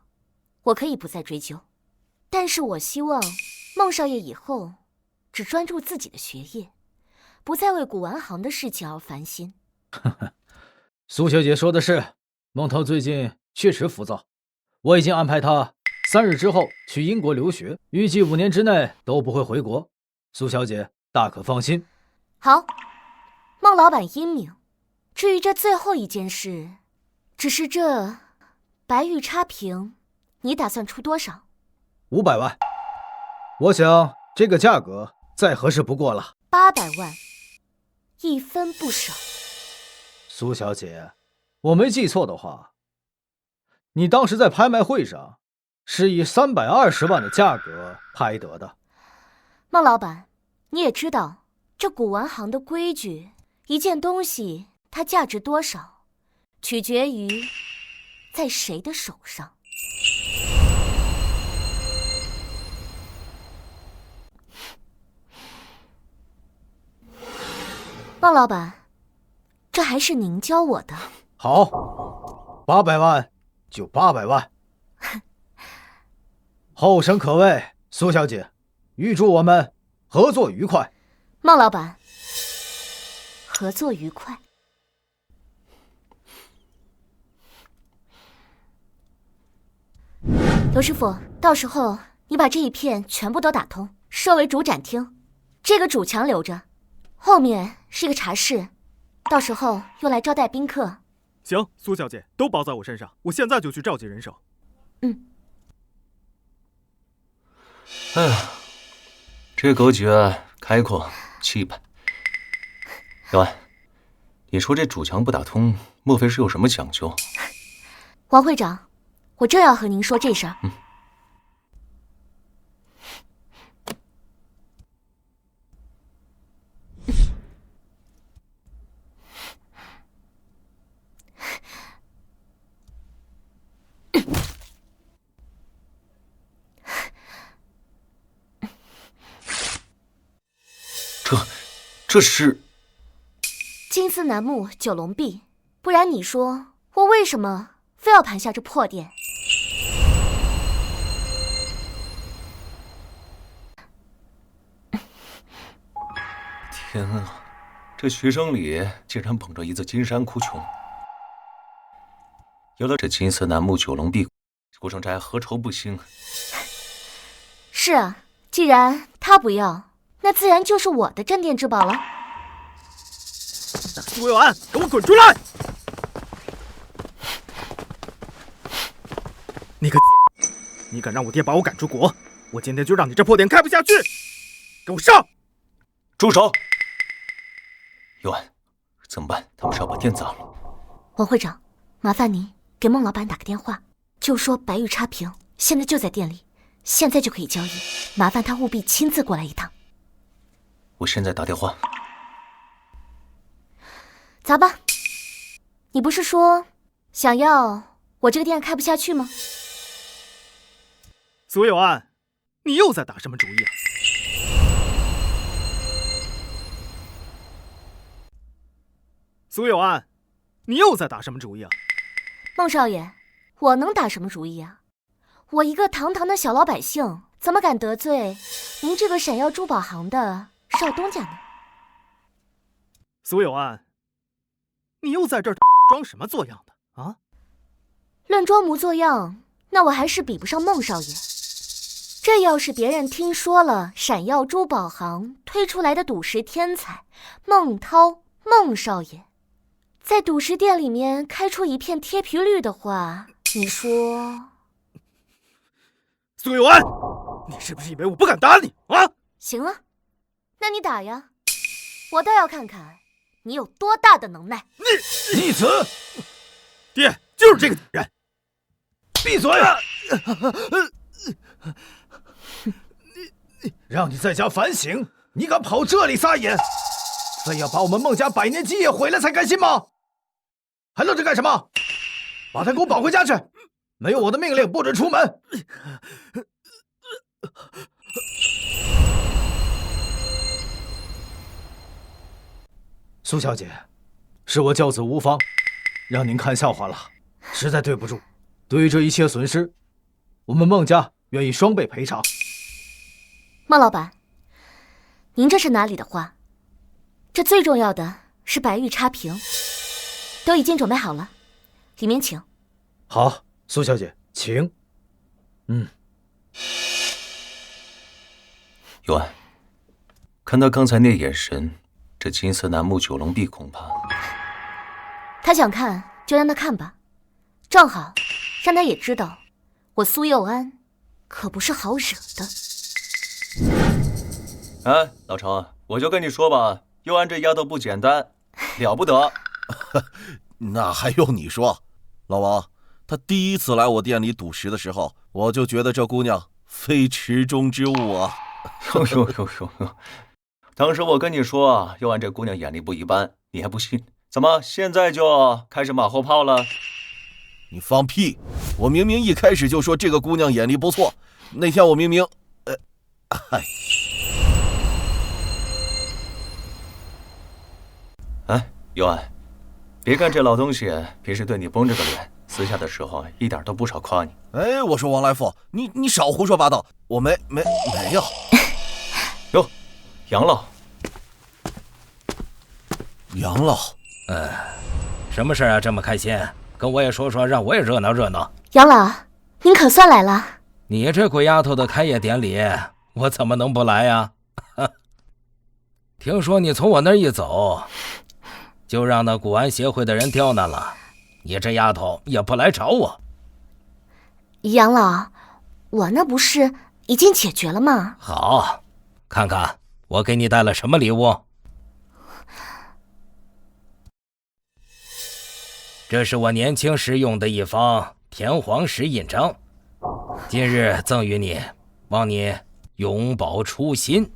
我可以不再追究，但是我希望孟少爷以后只专注自己的学业，不再为古玩行的事情而烦心。苏小姐说的是，孟涛最近确实浮躁，我已经安排他3日之后去英国留学，预计5年之内都不会回国。苏小姐大可放心。好，孟老板英明。至于这最后一件事，只是这白玉插瓶，你打算出多少？500万，我想这个价格再合适不过了。800万，一分不少。苏小姐，我没记错的话，你当时在拍卖会上是以320万的价格拍得的。孟老板，你也知道这古玩行的规矩，一件东西它价值多少，取决于在谁的手上。孟老板，这还是您教我的。好，800万就800万。后生可畏，苏小姐，预祝我们合作愉快。孟老板，合作愉快。刘师傅，到时候你把这一片全部都打通，设为主展厅，这个主墙留着，后面是一个茶室，到时候用来招待宾客。行，苏小姐，都包在我身上，我现在就去召集人手。哎呀，这格局开阔气派。姚安，你说这主墙不打通，莫非是有什么讲究？王会长，我正要和您说这事儿。这是金丝楠木九龙壁，不然你说我为什么非要盘下这破店？天啊，这学生里竟然捧着一座金山哭穷。有了这金丝楠木九龙壁，顾城斋何愁不兴？是啊，既然他不要，那自然就是我的镇店之宝了。苏有安，给我滚出来！你敢让我爹把我赶出国，我今天就让你这破店开不下去！给我上！住手！有安，怎么办？他们是要把店砸了。王会长，麻烦您给孟老板打个电话，就说白玉插瓶现在就在店里，现在就可以交易，麻烦他务必亲自过来一趟。我现在打电话。砸吧！你不是说想要我这个店开不下去吗？苏有安，你又在打什么主意啊？苏有安，你又在打什么主意啊？孟少爷，我能打什么主意啊？我一个堂堂的小老百姓，怎么敢得罪您这个闪耀珠宝行的少东家呢？苏有安，你又在这儿装什么做样的啊？论装模作样，那我还是比不上孟少爷。这要是别人听说了闪耀珠宝行推出来的赌石天才孟涛孟少爷，在赌石店里面开出一片贴皮率的话，你说？苏有安，你是不是以为我不敢打你啊？行啊，那你打呀，我倒要看看你有多大的能耐。你逆子！爹，就是这个人。闭嘴！让你在家反省，你敢跑这里撒野？非要把我们孟家百年基业毁了才甘心吗？还愣着干什么？把他给我绑回家去！没有我的命令，不准出门。苏小姐，是我教子无方，让您看笑话了，实在对不住。对于这一切损失，我们孟家愿意双倍赔偿。孟老板，您这是哪里的话？这最重要的是白玉插瓶，都已经准备好了，里面请。好，苏小姐，请。尤安，看他刚才那眼神，这金丝楠木九龙壁恐怕……他想看就让他看吧，正好让他也知道我苏佑安可不是好惹的。哎，老程，我就跟你说吧，佑安这丫头不简单，了不得。那还用你说？老王，她第一次来我店里赌石的时候，我就觉得这姑娘非池中之物啊！哟，当时我跟你说，佑安这姑娘眼力不一般，你还不信？怎么现在就开始马后炮了？你放屁！我明明一开始就说这个姑娘眼力不错，那天我明明……哎，佑安，别看这老东西平时对你绷着个脸，私下的时候一点都不少夸你。哎，我说王来福，你少胡说八道，我没有。哟，杨老，杨老，什么事啊？这么开心，跟我也说说，让我也热闹热闹。杨老，您可算来了。你这鬼丫头的开业典礼，我怎么能不来呀？听说你从我那儿一走，就让那古玩协会的人刁难了，你这丫头也不来找我。杨老，我那不是已经解决了吗？好，看看我给你带了什么礼物。这是我年轻时用的一方田黄石印章，今日赠与你，望你永葆初心。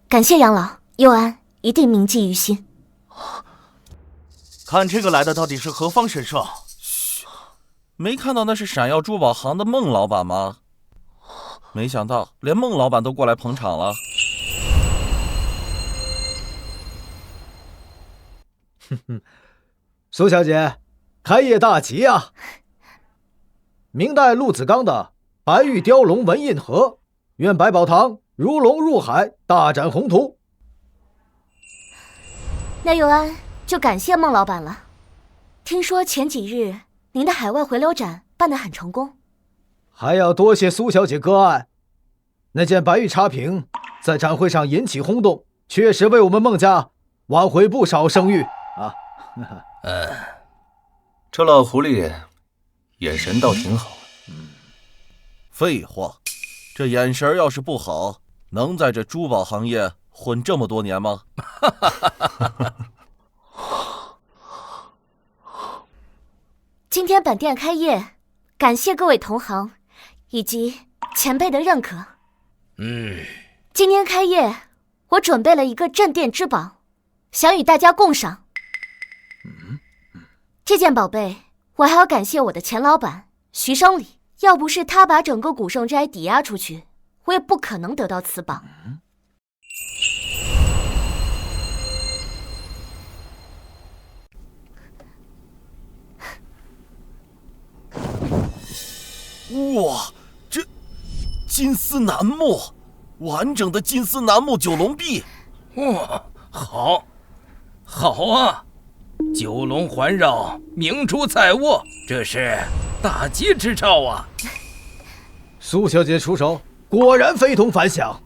感谢杨老，佑安一定铭记于心。看这个来的到底是何方神圣？没看到那是闪耀珠宝行的孟老板吗？没想到连孟老板都过来捧场了。苏小姐，开业大吉啊！明代陆子刚的白玉雕龙纹印盒，愿百宝堂如龙入海，大展宏图。那佑安就感谢孟老板了。听说前几日您的海外回流展办得很成功，还要多谢苏小姐割爱。那件白玉插瓶在展会上引起轰动，确实为我们孟家挽回不少声誉啊。这老狐狸眼神倒挺好。废话，这眼神要是不好，能在这珠宝行业混这么多年吗？今天本店开业，感谢各位同行以及前辈的认可。今天开业，我准备了一个镇店之宝，想与大家共赏。这件宝贝，我还要感谢我的前老板徐生礼，要不是他把整个古圣斋抵押出去，我也不可能得到此宝。哇，这金丝楠木，完整的金丝楠木九龙壁。哇，好啊！九龙环绕，明珠在握，这是大吉之兆啊！苏小姐出手，果然非同凡响。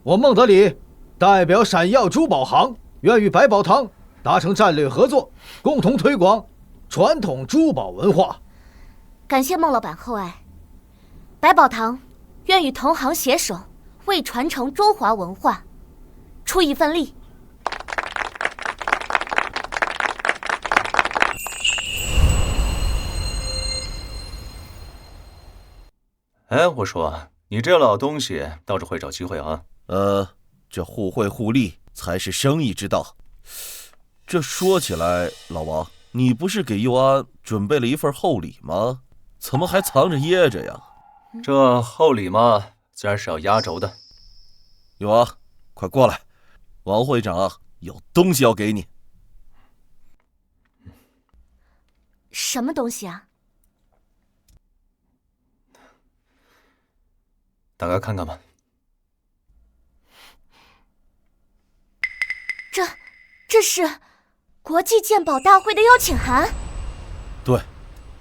我孟德礼代表闪耀珠宝行，愿与百宝堂达成战略合作，共同推广传统珠宝文化。感谢孟老板厚爱，百宝堂愿与同行携手，为传承中华文化出一份力。哎，我说你这老东西倒是会找机会啊。这互惠互利才是生意之道。这说起来，老王，你不是给佑安准备了一份厚礼吗？怎么还藏着掖着呀？这厚礼嘛，自然是要压轴的。佑安，快过来，王会长有东西要给你。什么东西啊？打开看看吧。这是国际鉴宝大会的邀请函。对，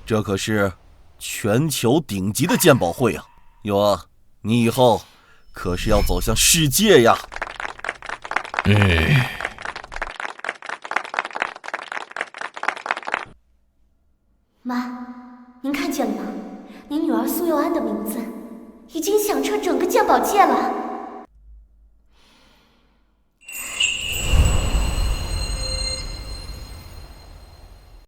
这可是全球顶级的鉴宝会啊！佑安，你以后可是要走向世界呀！妈，您看见了吗？您女儿苏佑安的名字已经响彻整个鉴宝界了。